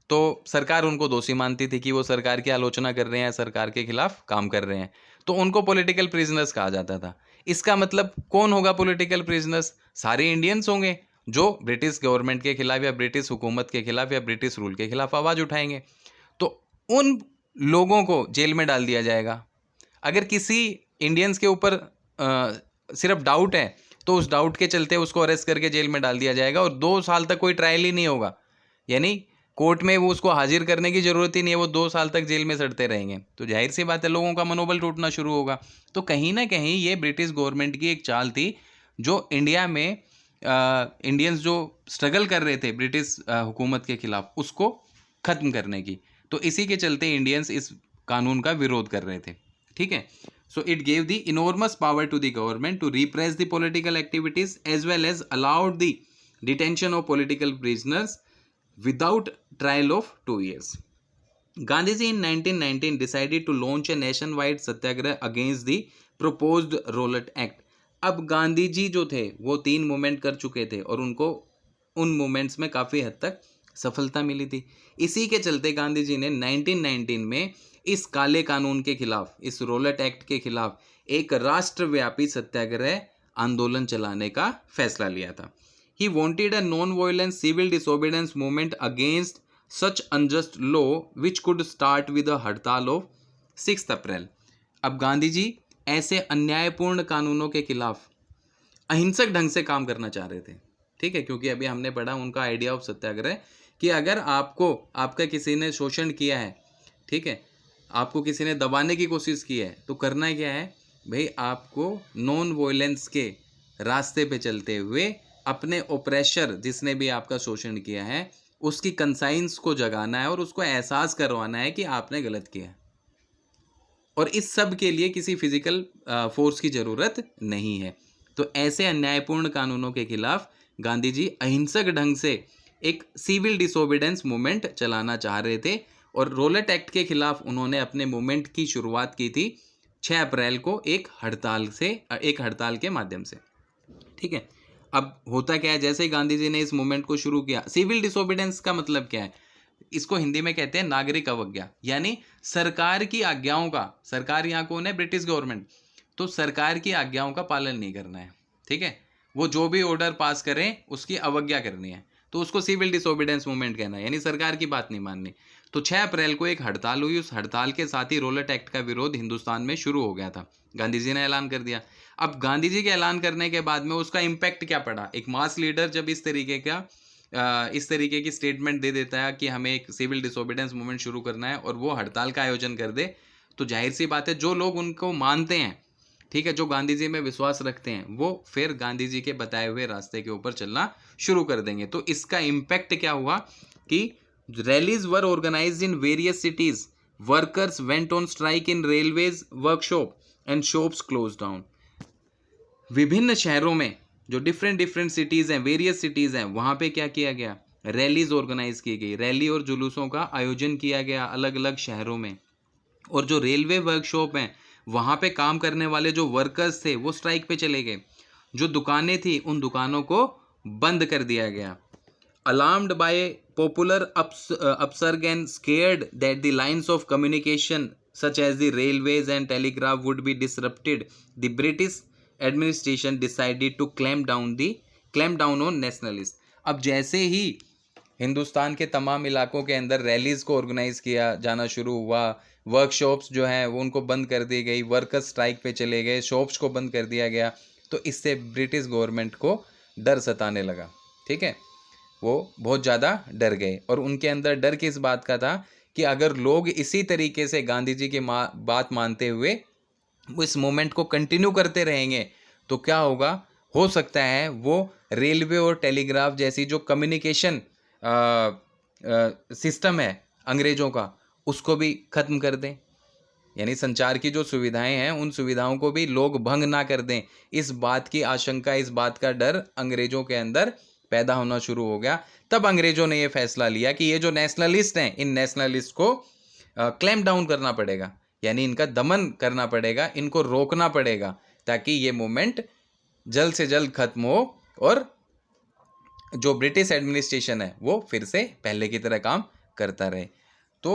तो सरकार उनको दोषी मानती थी कि वो सरकार की आलोचना कर रहे हैं, सरकार के खिलाफ काम कर रहे हैं, तो उनको पॉलिटिकल प्रिजनर्स कहा जाता था। इसका मतलब कौन होगा पॉलिटिकल प्रिजनर्स? सारे इंडियंस होंगे जो ब्रिटिश गवर्नमेंट के खिलाफ या ब्रिटिश हुकूमत के खिलाफ या ब्रिटिश रूल के खिलाफ आवाज़ उठाएंगे। तो उन लोगों को जेल में डाल दिया जाएगा। अगर किसी इंडियंस के ऊपर सिर्फ डाउट है तो उस डाउट के चलते उसको अरेस्ट करके जेल में डाल दिया जाएगा और 2 साल तक कोई ट्रायल ही नहीं होगा, यानी कोर्ट में वो उसको हाजिर करने की ज़रूरत ही नहीं है, वो 2 साल तक जेल में सड़ते रहेंगे। तो जाहिर सी बात है लोगों का मनोबल टूटना शुरू होगा। तो कहीं ना कहीं ये ब्रिटिश गवर्नमेंट की एक चाल थी जो इंडिया में इंडियंस जो स्ट्रगल कर रहे थे ब्रिटिश हुकूमत के खिलाफ उसको ख़त्म करने की। तो इसी के चलते इंडियंस इस कानून का विरोध कर रहे थे, ठीक है। So it gave the enormous power to the government to repress the political activities as well as allowed the detention of political prisoners without trial of 2 years. Gandhiji in 1919 decided to launch a nationwide satyagraha against the proposed Rowlatt Act. अब गांधी जी जो थे वो 3 मूवमेंट कर चुके थे और उनको उन मूवमेंट्स में काफ़ी हद तक सफलता मिली थी। इसी के चलते गांधी जी ने 1919 में इस काले कानून के खिलाफ, इस रोलेट एक्ट के खिलाफ एक राष्ट्रव्यापी सत्याग्रह आंदोलन चलाने का फैसला लिया था। He wanted a non-violent civil disobedience movement against such unjust law which could start with a हड़ताल of 6 अप्रैल। अब गांधी जी ऐसे अन्यायपूर्ण कानूनों के खिलाफ अहिंसक ढंग से काम करना चाह रहे थे, ठीक है, क्योंकि अभी हमने पढ़ा उनका आइडिया ऑफ सत्याग्रह कि अगर आपका किसी ने शोषण किया है, ठीक है, आपको किसी ने दबाने की कोशिश की है, तो करना क्या है भाई, आपको नॉन वायलेंस के रास्ते पे चलते हुए अपने ओप्रेशर जिसने भी आपका शोषण किया है उसकी कंसाइंस को जगाना है और उसको एहसास करवाना है कि आपने गलत किया है। और इस सब के लिए किसी फिजिकल फोर्स की ज़रूरत नहीं है। तो ऐसे अन्यायपूर्ण कानूनों के खिलाफ गांधी जी अहिंसक ढंग से एक सिविल डिसोबीडेंस मूवमेंट चलाना चाह रहे थे और रोलेट एक्ट के खिलाफ उन्होंने अपने मूवमेंट की शुरुआत की थी 6 अप्रैल को एक हड़ताल के माध्यम से, ठीक है। अब होता क्या है, जैसे ही गांधी जी ने इस मूवमेंट को शुरू किया, सिविल डिसोबीडेंस का मतलब क्या है, इसको हिंदी में कहते हैं नागरिक अवज्ञा, यानी सरकार की आज्ञाओं का, सरकार यहाँ कौन है, ब्रिटिश गवर्नमेंट, तो सरकार की आज्ञाओं का पालन नहीं करना है, ठीक है, वो जो भी ऑर्डर पास करें उसकी अवज्ञा करनी है, तो उसको सिविल डिसोबीडेंस मूवमेंट कहना है, यानी सरकार की बात नहीं माननी। तो 6 अप्रैल को एक हड़ताल हुई, उस हड़ताल के साथ ही रोलेट एक्ट का विरोध हिंदुस्तान में शुरू हो गया था। गांधी जी ने ऐलान कर दिया। अब गांधी जी के ऐलान करने के बाद में उसका इम्पैक्ट क्या पड़ा, एक मास लीडर जब इस तरीके की स्टेटमेंट दे देता है कि हमें एक सिविल डिसोबीडेंस मूवमेंट शुरू करना है और वो हड़ताल का आयोजन कर दे, तो जाहिर सी बात है जो लोग उनको मानते हैं ठीक है, जो गांधी जी में विश्वास रखते हैं वो फिर गांधी जी के बताए हुए रास्ते के ऊपर चलना शुरू कर देंगे। तो इसका इम्पैक्ट क्या हुआ कि rallies were organised in various cities, workers went on strike in railways workshop and shops close down. विभिन्न शहरों में जो डिफरेंट डिफरेंट सिटीज़ हैं, वेरियस सिटीज़ हैं, वहाँ पे क्या किया गया, रैलीज ऑर्गेनाइज की गई, रैली और जुलूसों का आयोजन किया गया अलग अलग शहरों में। और जो रेलवे वर्कशॉप हैं वहाँ पे काम करने वाले जो वर्कर्स थे वो स्ट्राइक पे चले गए। जो दुकानें थी उन दुकानों को बंद कर दिया गया। Alarmed by popular upsurge and scared that the lines of communication such as the railways and telegraph would be disrupted, the British administration decided to clamp down on nationalists. अब जैसे ही हिंदुस्तान के तमाम इलाकों के अंदर रैलीज को ऑर्गेनाइज किया जाना शुरू हुआ, वर्कशॉप्स जो हैं वो उनको बंद कर दी गई, वर्कर्स स्ट्राइक पे चले गए, शॉप्स को बंद कर दिया गया, तो इससे ब्रिटिश गवर्नमेंट को डर सताने लगा। ठीक है, वो बहुत ज़्यादा डर गए और उनके अंदर डर किस बात का था कि अगर लोग इसी तरीके से गांधी जी की बात मानते हुए इस मूवमेंट को कंटिन्यू करते रहेंगे तो क्या होगा, हो सकता है वो रेलवे और टेलीग्राफ जैसी जो कम्युनिकेशन सिस्टम है अंग्रेज़ों का उसको भी ख़त्म कर दें। यानी संचार की जो सुविधाएं हैं उन सुविधाओं को भी लोग भंग ना कर दें, इस बात की आशंका, इस बात का डर अंग्रेज़ों के अंदर पैदा होना शुरू हो गया। तब अंग्रेज़ों ने ये फैसला लिया कि ये जो नेशनलिस्ट हैं इन नेशनलिस्ट को क्लैम्प डाउन करना पड़ेगा, यानी इनका दमन करना पड़ेगा, इनको रोकना पड़ेगा ताकि ये मूवमेंट जल्द से जल्द खत्म हो और जो ब्रिटिश एडमिनिस्ट्रेशन है वो फिर से पहले की तरह काम करता रहे। तो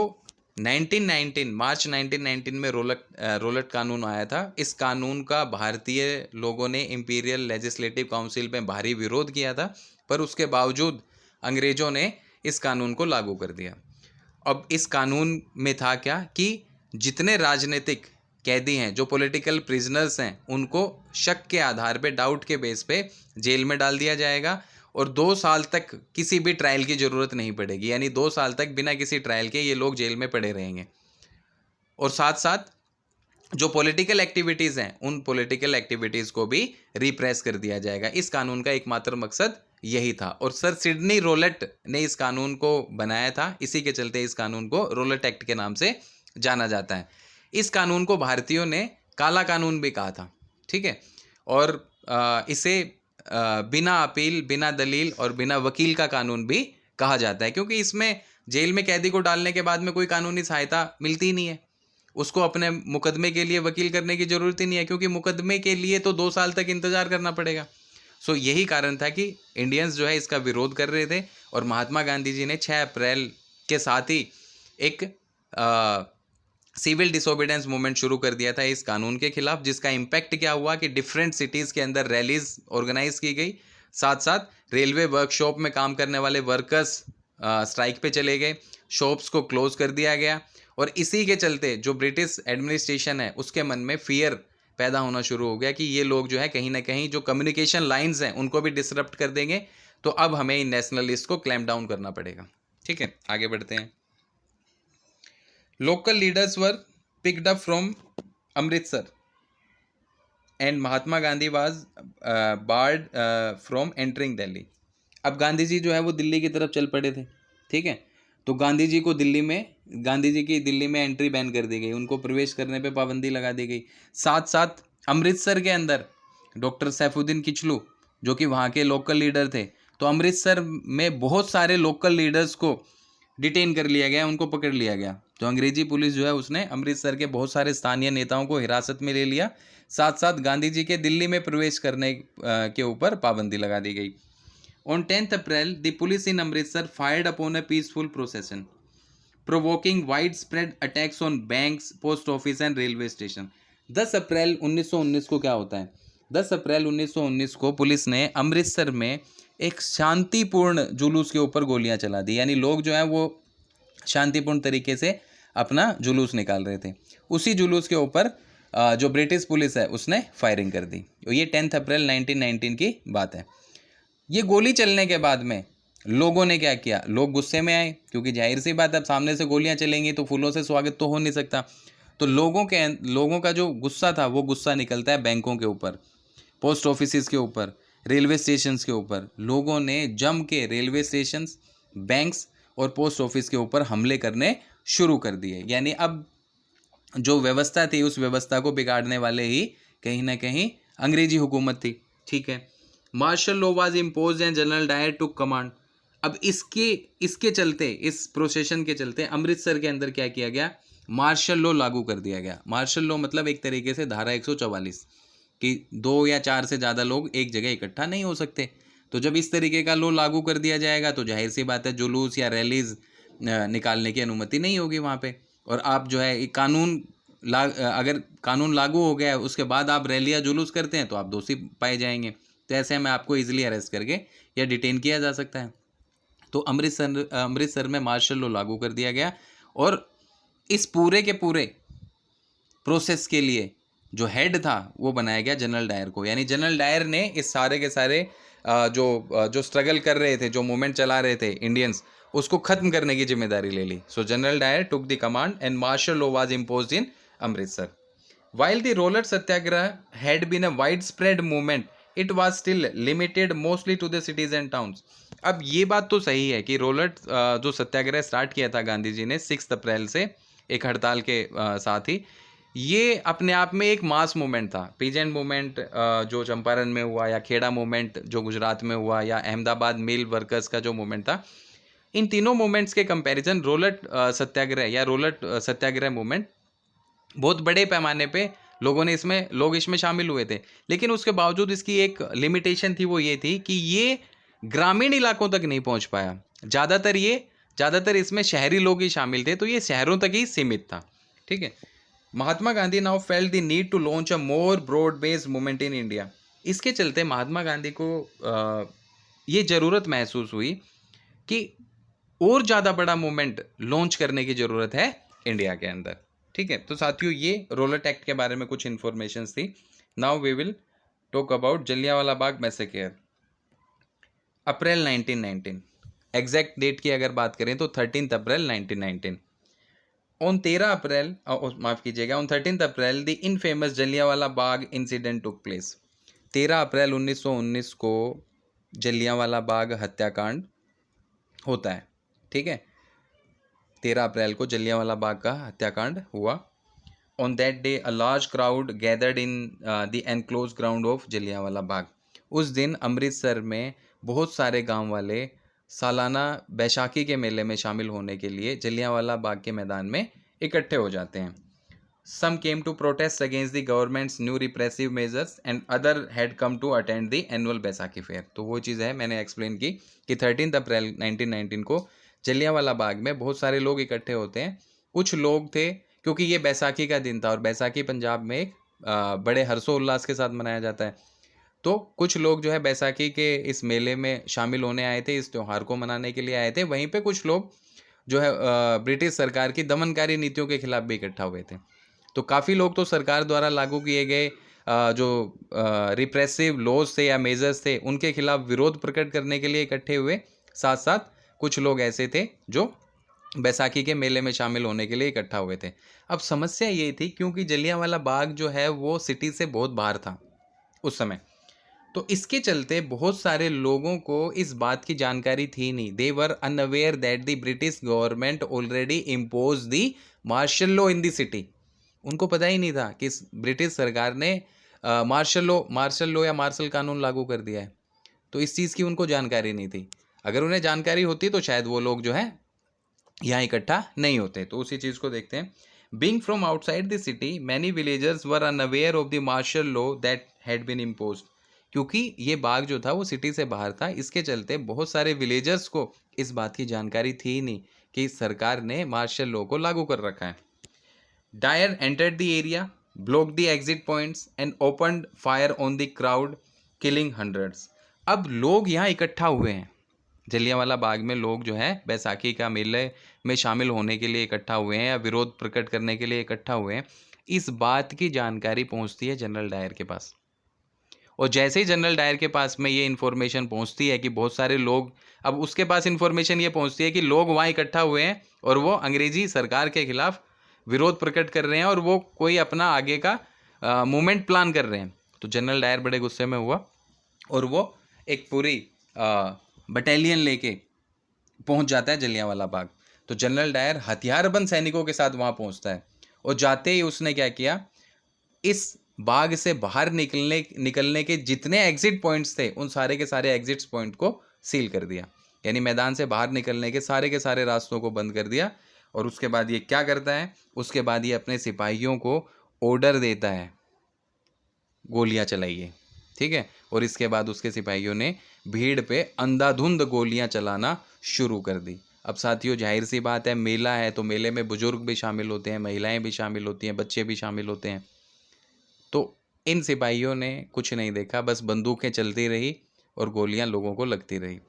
1919 मार्च 1919 में रोलट कानून आया था। इस कानून का भारतीय लोगों ने इंपीरियल लेजिस्लेटिव काउंसिल में भारी विरोध किया था, पर उसके बावजूद अंग्रेज़ों ने इस कानून को लागू कर दिया। अब इस कानून में था क्या कि जितने राजनीतिक कैदी हैं, जो पॉलिटिकल प्रिजनर्स हैं, उनको शक के आधार पे, डाउट के बेस पे जेल में डाल दिया जाएगा और 2 साल तक किसी भी ट्रायल की ज़रूरत नहीं पड़ेगी। यानी 2 साल तक बिना किसी ट्रायल के ये लोग जेल में पड़े रहेंगे। और साथ साथ जो पॉलिटिकल एक्टिविटीज़ हैं उन पॉलिटिकल एक्टिविटीज़ को भी रिप्रेस कर दिया जाएगा। इस कानून का एकमात्र मकसद यही था और सर सिडनी रोलेट ने इस कानून को बनाया था। इसी के चलते इस कानून को रोलेट एक्ट के नाम से जाना जाता है। इस कानून को भारतीयों ने काला कानून भी कहा था। ठीक है, और इसे बिना अपील, बिना दलील और बिना वकील का कानून भी कहा जाता है, क्योंकि इसमें जेल में कैदी को डालने के बाद में कोई कानूनी सहायता मिलती ही नहीं है। उसको अपने मुकदमे के लिए वकील करने की ज़रूरत ही नहीं है, क्योंकि मुकदमे के लिए तो 2 साल तक इंतज़ार करना पड़ेगा। सो यही कारण था कि इंडियंस जो है इसका विरोध कर रहे थे और महात्मा गांधी जी ने 6 अप्रैल के साथ ही एक सिविल डिसोबीडियंस मूवमेंट शुरू कर दिया था इस कानून के खिलाफ, जिसका इम्पैक्ट क्या हुआ कि डिफरेंट सिटीज़ के अंदर रैलीज ऑर्गेनाइज की गई, साथ साथ रेलवे वर्कशॉप में काम करने वाले वर्कर्स स्ट्राइक पे चले गए, शॉप्स को क्लोज कर दिया गया और इसी के चलते जो ब्रिटिश एडमिनिस्ट्रेशन है उसके मन में फियर पैदा होना शुरू हो गया कि ये लोग जो है कहीं ना कहीं जो कम्युनिकेशन लाइंस हैं उनको भी डिसरप्ट कर देंगे, तो अब हमें इन नेशनलिस्ट को क्लैम्प डाउन करना पड़ेगा। ठीक है, आगे बढ़ते हैं। Local leaders were picked up from Amritsar and Mahatma Gandhi was board from entering Delhi. अब गांधी जी जो है वो दिल्ली की तरफ चल पड़े थे। ठीक है, तो गांधी जी की दिल्ली में एंट्री बैन कर दी गई, उनको प्रवेश करने पे पाबंदी लगा दी गई। साथ साथ अमृतसर के अंदर डॉक्टर सैफुद्दीन किचलू जो कि वहाँ के लोकल लीडर थे, तो अमृतसर में बहुत सारे लोकल लीडर्स को डिटेन कर लिया गया, उनको पकड़ लिया गया। तो अंग्रेजी पुलिस जो है उसने अमृतसर के बहुत सारे स्थानीय नेताओं को हिरासत में ले लिया। साथ साथ गांधी जी के दिल्ली में प्रवेश करने के ऊपर पाबंदी लगा दी गई। On 10th April, the police in Amritsar fired upon a peaceful procession, provoking widespread attacks on banks, post office and railway station. 10 अप्रैल 1919 को क्या होता है? 10 अप्रैल 1919 को पुलिस ने अमृतसर में एक शांतिपूर्ण जुलूस के ऊपर गोलियां चला दी। यानी लोग जो हैं वो शांतिपूर्ण तरीके से अपना जुलूस निकाल रहे थे। उसी जुलूस के ऊपर जो ब्रिटिश पुलिस है उसने फायरिंग कर दी। ये 10 अप्रैल 1919 की बात है। ये गोली चलने के बाद में लोगों ने क्या किया, लोग गुस्से में आए, क्योंकि जाहिर सी बात है अब सामने से गोलियां चलेंगी तो फूलों से स्वागत तो हो नहीं सकता। तो लोगों का जो गुस्सा था वो गुस्सा निकलता है बैंकों के ऊपर, पोस्ट ऑफिसेस के ऊपर, रेलवे स्टेशंस के ऊपर। लोगों ने जम के रेलवे स्टेशंस, बैंक्स और पोस्ट ऑफिस के ऊपर हमले करने शुरू कर दिए। यानी अब जो व्यवस्था थी उस व्यवस्था को बिगाड़ने वाले ही कहीं ना कहीं अंग्रेजी हुकूमत थी। ठीक है, martial law was imposed and General Dyer took command. अब इसके चलते, इस प्रोसेशन के चलते अमृतसर के अंदर क्या किया गया, मार्शल लॉ लागू कर दिया गया। मार्शल लॉ मतलब एक तरीके से धारा 144 कि 2 या 4 से ज़्यादा लोग एक जगह इकट्ठा नहीं हो सकते। तो जब इस तरीके का लॉ लागू कर दिया जाएगा तो जाहिर सी बात है जुलूस या रैलीज निकालने की अनुमति नहीं होगी वहाँ पे। और आप जो है अगर कानून लागू हो गया है उसके बाद आप रैलियाँ जुलूस करते हैं तो आप दोषी पाए जाएंगे। तो ऐसे में आपको इजीली अरेस्ट करके या डिटेन किया जा सकता है। तो अमृतसर में मार्शल लॉ लागू कर दिया गया और इस पूरे के पूरे प्रोसेस के लिए जो हेड था वो बनाया गया जनरल डायर को। यानी जनरल डायर ने इस सारे के सारे जो स्ट्रगल कर रहे थे, जो मूवमेंट चला रहे थे इंडियंस, उसको खत्म करने की जिम्मेदारी ले ली। So general Dyer took the command and martial law was imposed in Amritsar. While the roller satyagraha had been a widespread movement, it was still limited mostly to the cities and towns. अब ये बात तो सही है कि रोलर जो सत्याग्रह स्टार्ट किया था गांधी जी ने 6 अप्रैल से एक हड़ताल के साथ ही, ये अपने आप में एक मास मूवमेंट था। पीजेंट मूवमेंट जो चंपारण में हुआ, या खेड़ा मूवमेंट जो गुजरात में हुआ, या अहमदाबाद मिल वर्कर्स का जो मूवमेंट था, इन तीनों मूवमेंट्स के कंपैरिजन रोलर सत्याग्रह या रोलर सत्याग्रह मूवमेंट बहुत बड़े पैमाने पे लोग इसमें शामिल हुए थे। लेकिन उसके बावजूद इसकी एक लिमिटेशन थी, वो ये थी कि ये ग्रामीण इलाकों तक नहीं पहुंच पाया। ज़्यादातर इसमें शहरी लोग ही शामिल थे, तो ये शहरों तक ही सीमित था। ठीक है, Mahatma Gandhi now felt the need to launch a more broad based movement in India. इसके चलते महात्मा गांधी को ये ज़रूरत महसूस हुई कि और ज़्यादा बड़ा मूवमेंट लॉन्च करने की ज़रूरत है इंडिया के अंदर। ठीक है, तो साथियों ये रोलर एक्ट के बारे में कुछ इन्फॉर्मेशन थी। Now we will talk about Jallianwala Bagh massacre. April 1919, exact date की अगर बात करें तो 13 अप्रैल 1919। ऑन 13 अप्रैल माफ़ कीजिएगा, on 13 April the infamous Jallianwala Bagh incident took place. 13 अप्रैल 1919 को जलियांवाला बाग हत्याकांड होता है। ठीक है, 13 अप्रैल को जलियांवाला बाग का हत्याकांड हुआ। On that day a large crowd gathered in the enclose ground of Jallianwala Bagh. उस दिन अमृतसर में बहुत सारे गांव वाले सालाना बैसाखी के मेले में शामिल होने के लिए जलियांवाला बाग के मैदान में इकट्ठे हो जाते हैं। Some came to protest against the government's new repressive measures and other had come to attend the annual Baisakhi fair. तो वो चीज़ है मैंने एक्सप्लेन की कि 13 अप्रैल 1919 को जलियांवाला बाग में बहुत सारे लोग इकट्ठे होते हैं। कुछ लोग थे, क्योंकि ये बैसाखी का दिन था और बैसाखी पंजाब में एक बड़े हर्षोल्लास के साथ मनाया जाता है। तो कुछ लोग जो है बैसाखी के इस मेले में शामिल होने आए थे, इस त्यौहार को मनाने के लिए आए थे। वहीं पे कुछ लोग जो है ब्रिटिश सरकार की दमनकारी नीतियों के खिलाफ भी इकट्ठा हुए थे। तो काफ़ी लोग तो सरकार द्वारा लागू किए गए जो रिप्रेसिव लॉज थे या मेजर्स थे उनके खिलाफ विरोध प्रकट करने के लिए इकट्ठे हुए। साथ साथ कुछ लोग ऐसे थे जो बैसाखी के मेले में शामिल होने के लिए इकट्ठा हुए थे। अब समस्या ये थी, क्योंकि जलियांवाला बाग जो है वो सिटी से बहुत बाहर था उस समय, तो इसके चलते बहुत सारे लोगों को इस बात की जानकारी थी नहीं। They were unaware that the British government already impose the martial law in the city. उनको पता ही नहीं था कि ब्रिटिश सरकार ने मार्शल लॉ या मार्शल कानून लागू कर दिया है। तो इस चीज़ की उनको जानकारी नहीं थी। अगर उन्हें जानकारी होती तो शायद वो लोग जो है यहाँ इकट्ठा नहीं होते। तो उसी चीज़ को देखते हैं। Being from outside the city many villagers were unaware of the martial law that had been imposed. क्योंकि ये बाग जो था वो सिटी से बाहर था, इसके चलते बहुत सारे विलेजर्स को इस बात की जानकारी थी ही नहीं कि सरकार ने मार्शल लॉ को लागू कर रखा है। Dyer entered the area, blocked the exit points and opened fire on the crowd, killing hundreds. अब लोग यहाँ इकट्ठा हुए हैं, जलियांवाला बाग में लोग जो है बैसाखी का मेले में शामिल होने के लिए इकट्ठा हुए हैं या विरोध प्रकट करने के लिए इकट्ठा हुए हैं। इस बात की जानकारी पहुंचती है जनरल डायर के पास, और जैसे ही जनरल डायर के पास में ये इन्फॉर्मेशन पहुंचती है कि बहुत सारे लोग, अब उसके पास इन्फॉर्मेशन ये पहुंचती है कि लोग वहाँ इकट्ठा हुए हैं और वो अंग्रेजी सरकार के खिलाफ विरोध प्रकट कर रहे हैं और वो कोई अपना आगे का मूवमेंट प्लान कर रहे हैं। तो जनरल डायर बड़े गुस्से में हुआ और वो एक पूरी बटालियन लेके पहुंच जाता है जलियांवाला बाग। तो जनरल डायर हथियारबंद सैनिकों के साथ वहां पहुंचता है और जाते ही उसने क्या किया, इस बाग से बाहर निकलने के जितने एग्जिट पॉइंट्स थे उन सारे के सारे एग्जिट पॉइंट को सील कर दिया, यानी मैदान से बाहर निकलने के सारे रास्तों को बंद कर दिया। और उसके बाद ये क्या करता है, उसके बाद ये अपने सिपाहियों को ऑर्डर देता है गोलियां चलाइए, ठीक है। और इसके बाद उसके सिपाहियों ने भीड़ पे अंधाधुंध गोलियां चलाना शुरू कर दी। अब साथियों जाहिर सी बात है, मेला है तो मेले में बुजुर्ग भी शामिल होते हैं, महिलाएं भी शामिल होती हैं, बच्चे भी शामिल होते हैं। तो इन सिपाहियों ने कुछ नहीं देखा, बस बंदूकें चलती रही और गोलियां लोगों को लगती रही।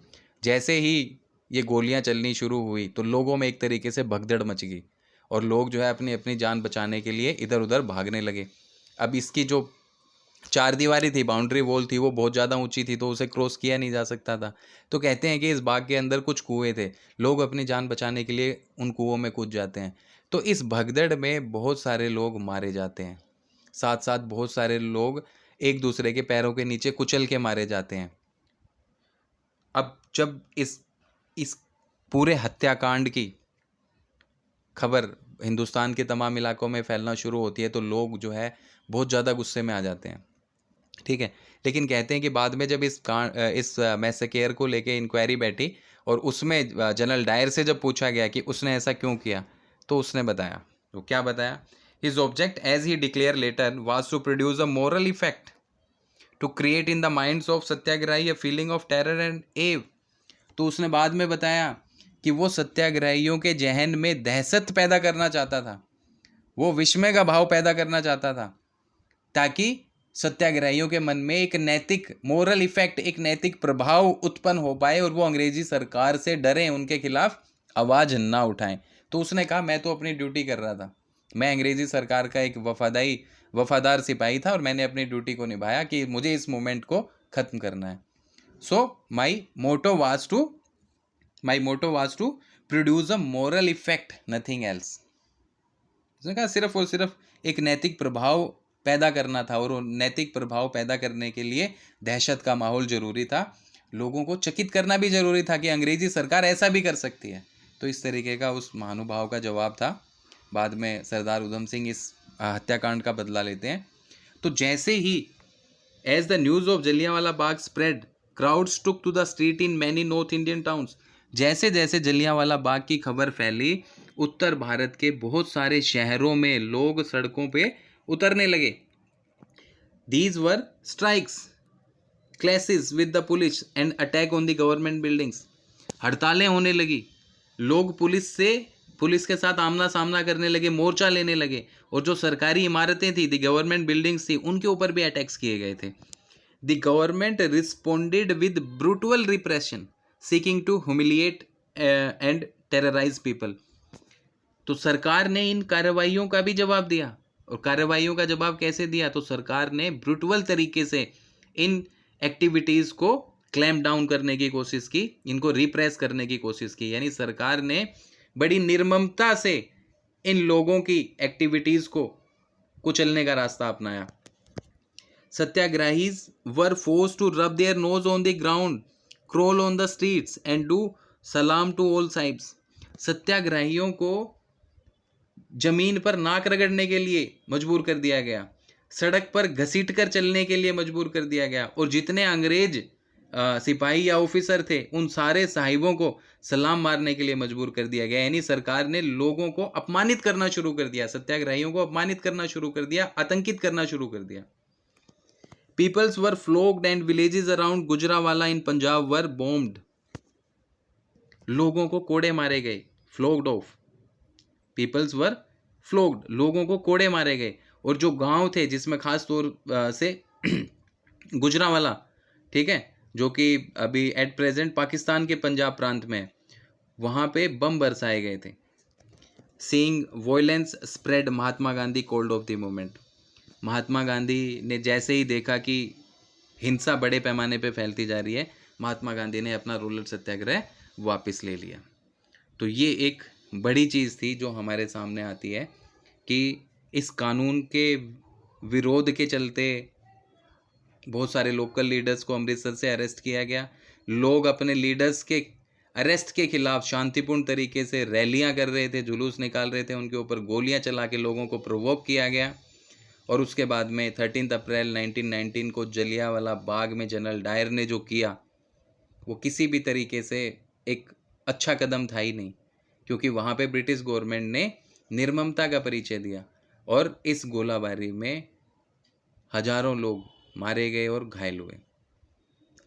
जैसे ही ये गोलियां चलनी शुरू हुई तो लोगों में एक तरीके से भगदड़ मच गई और लोग जो है अपनी अपनी जान बचाने के लिए इधर उधर भागने लगे। अब इसकी जो चार दीवारी थी, बाउंड्री वॉल थी, वो बहुत ज़्यादा ऊंची थी तो उसे क्रॉस किया नहीं जा सकता था। तो कहते हैं कि इस बाग के अंदर कुछ कुएं थे, लोग अपनी जान बचाने के लिए उन कुओं में कूद जाते हैं। तो इस भगदड़ में बहुत सारे लोग मारे जाते हैं, साथ साथ बहुत सारे लोग एक दूसरे के पैरों के नीचे कुचल के मारे जाते हैं। अब जब इस पूरे हत्याकांड की खबर हिंदुस्तान के तमाम इलाकों में फैलना शुरू होती है तो लोग जो है बहुत ज़्यादा गुस्से में आ जाते हैं, ठीक है। लेकिन कहते हैं कि बाद में जब इस मैसेकेयर को लेके इंक्वायरी बैठी और उसमें जनरल डायर से जब पूछा गया कि उसने ऐसा क्यों किया, तो उसने बताया, तो क्या बताया, his object as he declare later was to produce a moral effect to create in the minds of satyagrahi a feeling of terror and awe. तो उसने बाद में बताया कि वो सत्याग्रहियों के जहन में दहशत पैदा करना चाहता था, वो विस्मय का भाव पैदा करना चाहता था, ताकि सत्याग्रहियों के मन में एक नैतिक मोरल इफेक्ट, एक नैतिक प्रभाव उत्पन्न हो पाए और वो अंग्रेजी सरकार से डरें, उनके खिलाफ आवाज़ ना उठाएं। तो उसने कहा मैं तो अपनी ड्यूटी कर रहा था, मैं अंग्रेजी सरकार का एक वफादार सिपाही था और मैंने अपनी ड्यूटी को निभाया कि मुझे इस मूवमेंट को ख़त्म करना है। So my motto was to produce a moral effect, nothing else. उसने कहा सिर्फ और सिर्फ एक नैतिक प्रभाव पैदा करना था और वो नैतिक प्रभाव पैदा करने के लिए दहशत का माहौल ज़रूरी था, लोगों को चकित करना भी ज़रूरी था कि अंग्रेज़ी सरकार ऐसा भी कर सकती है। तो इस तरीके का उस महानुभाव का जवाब था। बाद में सरदार उधम सिंह इस हत्याकांड का बदला लेते हैं। तो जैसे ही as the news of Jallianwala Bagh spread, crowds took to the street in many north Indian towns. जैसे जैसे जलियांवाला बाग की खबर फैली, उत्तर भारत के बहुत सारे शहरों में लोग सड़कों पे उतरने लगे। These were strikes, clashes with the police and attack on the government buildings. हड़तालें होने लगी, लोग पुलिस के साथ आमना सामना करने लगे, मोर्चा लेने लगे और जो सरकारी इमारतें थी, द गवर्नमेंट बिल्डिंग्स थी, उनके ऊपर भी अटैक्स किए गए थे। The government responded with brutal repression seeking to humiliate and terrorise people. तो सरकार ने इन कार्रवाइयों का भी जवाब दिया। और कार्रवाइयों का जवाब कैसे दिया, तो सरकार ने ब्रूटल तरीके से इन एक्टिविटीज़ को क्लैम्प डाउन करने की कोशिश की, इनको रिप्रेस करने की कोशिश की। यानी सरकार ने बड़ी निर्ममता से इन लोगों की एक्टिविटीज़ को कुचलने का रास्ता अपनाया। Satyagrahis were force to rub their nose on the ground, crawl on the streets and do सलाम टू ऑल साइड्स। सत्याग्रहियों को जमीन पर नाक रगड़ने के लिए मजबूर कर दिया गया, सड़क पर घसीट कर चलने के लिए मजबूर कर दिया गया और जितने अंग्रेज सिपाही या ऑफिसर थे उन सारे साहिबों को सलाम मारने के लिए मजबूर कर दिया गया। यानी सरकार ने लोगों को अपमानित करना शुरू कर दिया, सत्याग्रहियों को अपमानित करना शुरू कर दिया, आतंकित करना शुरू कर दिया। Peoples were flogged and villages around Gujranwala in Punjab were bombed. लोगों को कोड़े मारे गए, फ्लोग्ड ऑफ, पीपल्स वर फ्लोग्ड, लोगों को कोड़े मारे गए। और जो गांव थे जिसमें खास तौर से गुजरावाला, ठीक है, जो कि अभी एट प्रेजेंट पाकिस्तान के पंजाब प्रांत में, वहाँ पे बम बरसाए गए थे। Seeing violence spread, Mahatma Gandhi called off the movement. Mahatma Gandhi ने जैसे ही देखा कि हिंसा बड़े पैमाने पे फैलती जा रही है, महात्मा गांधी ने अपना रूरल सत्याग्रह वापस ले लिया। तो ये एक बड़ी चीज़ थी जो हमारे सामने आती है कि इस कानून के विरोध के चलते बहुत सारे लोकल लीडर्स को अमृतसर से अरेस्ट किया गया। लोग अपने लीडर्स के अरेस्ट के खिलाफ शांतिपूर्ण तरीके से रैलियां कर रहे थे, जुलूस निकाल रहे थे, उनके ऊपर गोलियां चला के लोगों को प्रोवोक किया गया। और उसके बाद में 13 अप्रैल 1919 को जलियांवाला बाग में जनरल डायर ने जो किया वो किसी भी तरीके से एक अच्छा कदम था ही नहीं, क्योंकि वहाँ पे ब्रिटिश गवर्नमेंट ने निर्ममता का परिचय दिया और इस गोलाबारी में हजारों लोग मारे गए और घायल हुए।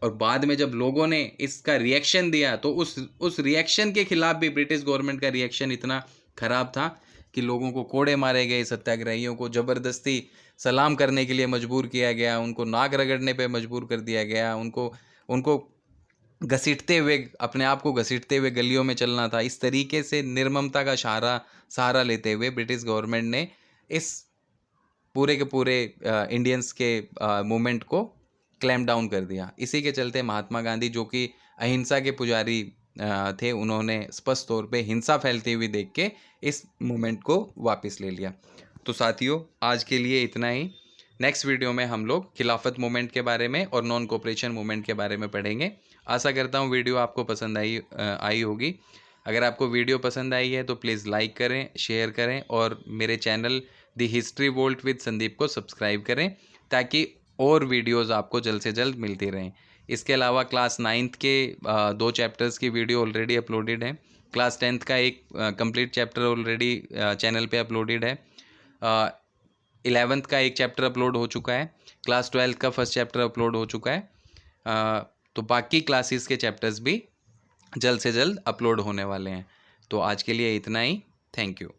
और बाद में जब लोगों ने इसका रिएक्शन दिया तो उस रिएक्शन के खिलाफ भी ब्रिटिश गवर्नमेंट का रिएक्शन इतना खराब था कि लोगों को कोड़े मारे गए, सत्याग्रहियों को ज़बरदस्ती सलाम करने के लिए मजबूर किया गया, उनको नाक रगड़ने पे मजबूर कर दिया गया, उनको घसीटते हुए, अपने आप को घसीटते हुए गलियों में चलना था। इस तरीके से निर्ममता का सहारा लेते हुए ब्रिटिश गवर्नमेंट ने इस पूरे के पूरे इंडियंस के मूवमेंट को क्लैम्प डाउन कर दिया। इसी के चलते महात्मा गांधी, जो कि अहिंसा के पुजारी थे, उन्होंने स्पष्ट तौर पे हिंसा फैलती हुई देख के इस मूवमेंट को वापस ले लिया। तो साथियों, आज के लिए इतना ही। नेक्स्ट वीडियो में हम लोग खिलाफत मूवमेंट के बारे में और नॉन कोऑपरेशन मूवमेंट के बारे में पढ़ेंगे। आशा करता हूँ वीडियो आपको पसंद आई होगी। अगर आपको वीडियो पसंद आई है तो प्लीज़ लाइक करें, शेयर करें और मेरे channel the history volt with Sandeep को सब्सक्राइब करें, ताकि और वीडियोस आपको जल्द से जल्द मिलती रहें। इसके अलावा क्लास 9th के 2 चैप्टर्स की वीडियो ऑलरेडी अपलोडेड है। क्लास 10th का एक कंप्लीट चैप्टर ऑलरेडी चैनल पे अपलोडेड है। 11th का एक चैप्टर अपलोड हो चुका है। क्लास 12th का फर्स्ट चैप्टर अपलोड हो चुका है। तो बाकी क्लासेस के चैप्टर्स भी जल्द से जल्द अपलोड होने वाले हैं। तो आज के लिए इतना ही। Thank you.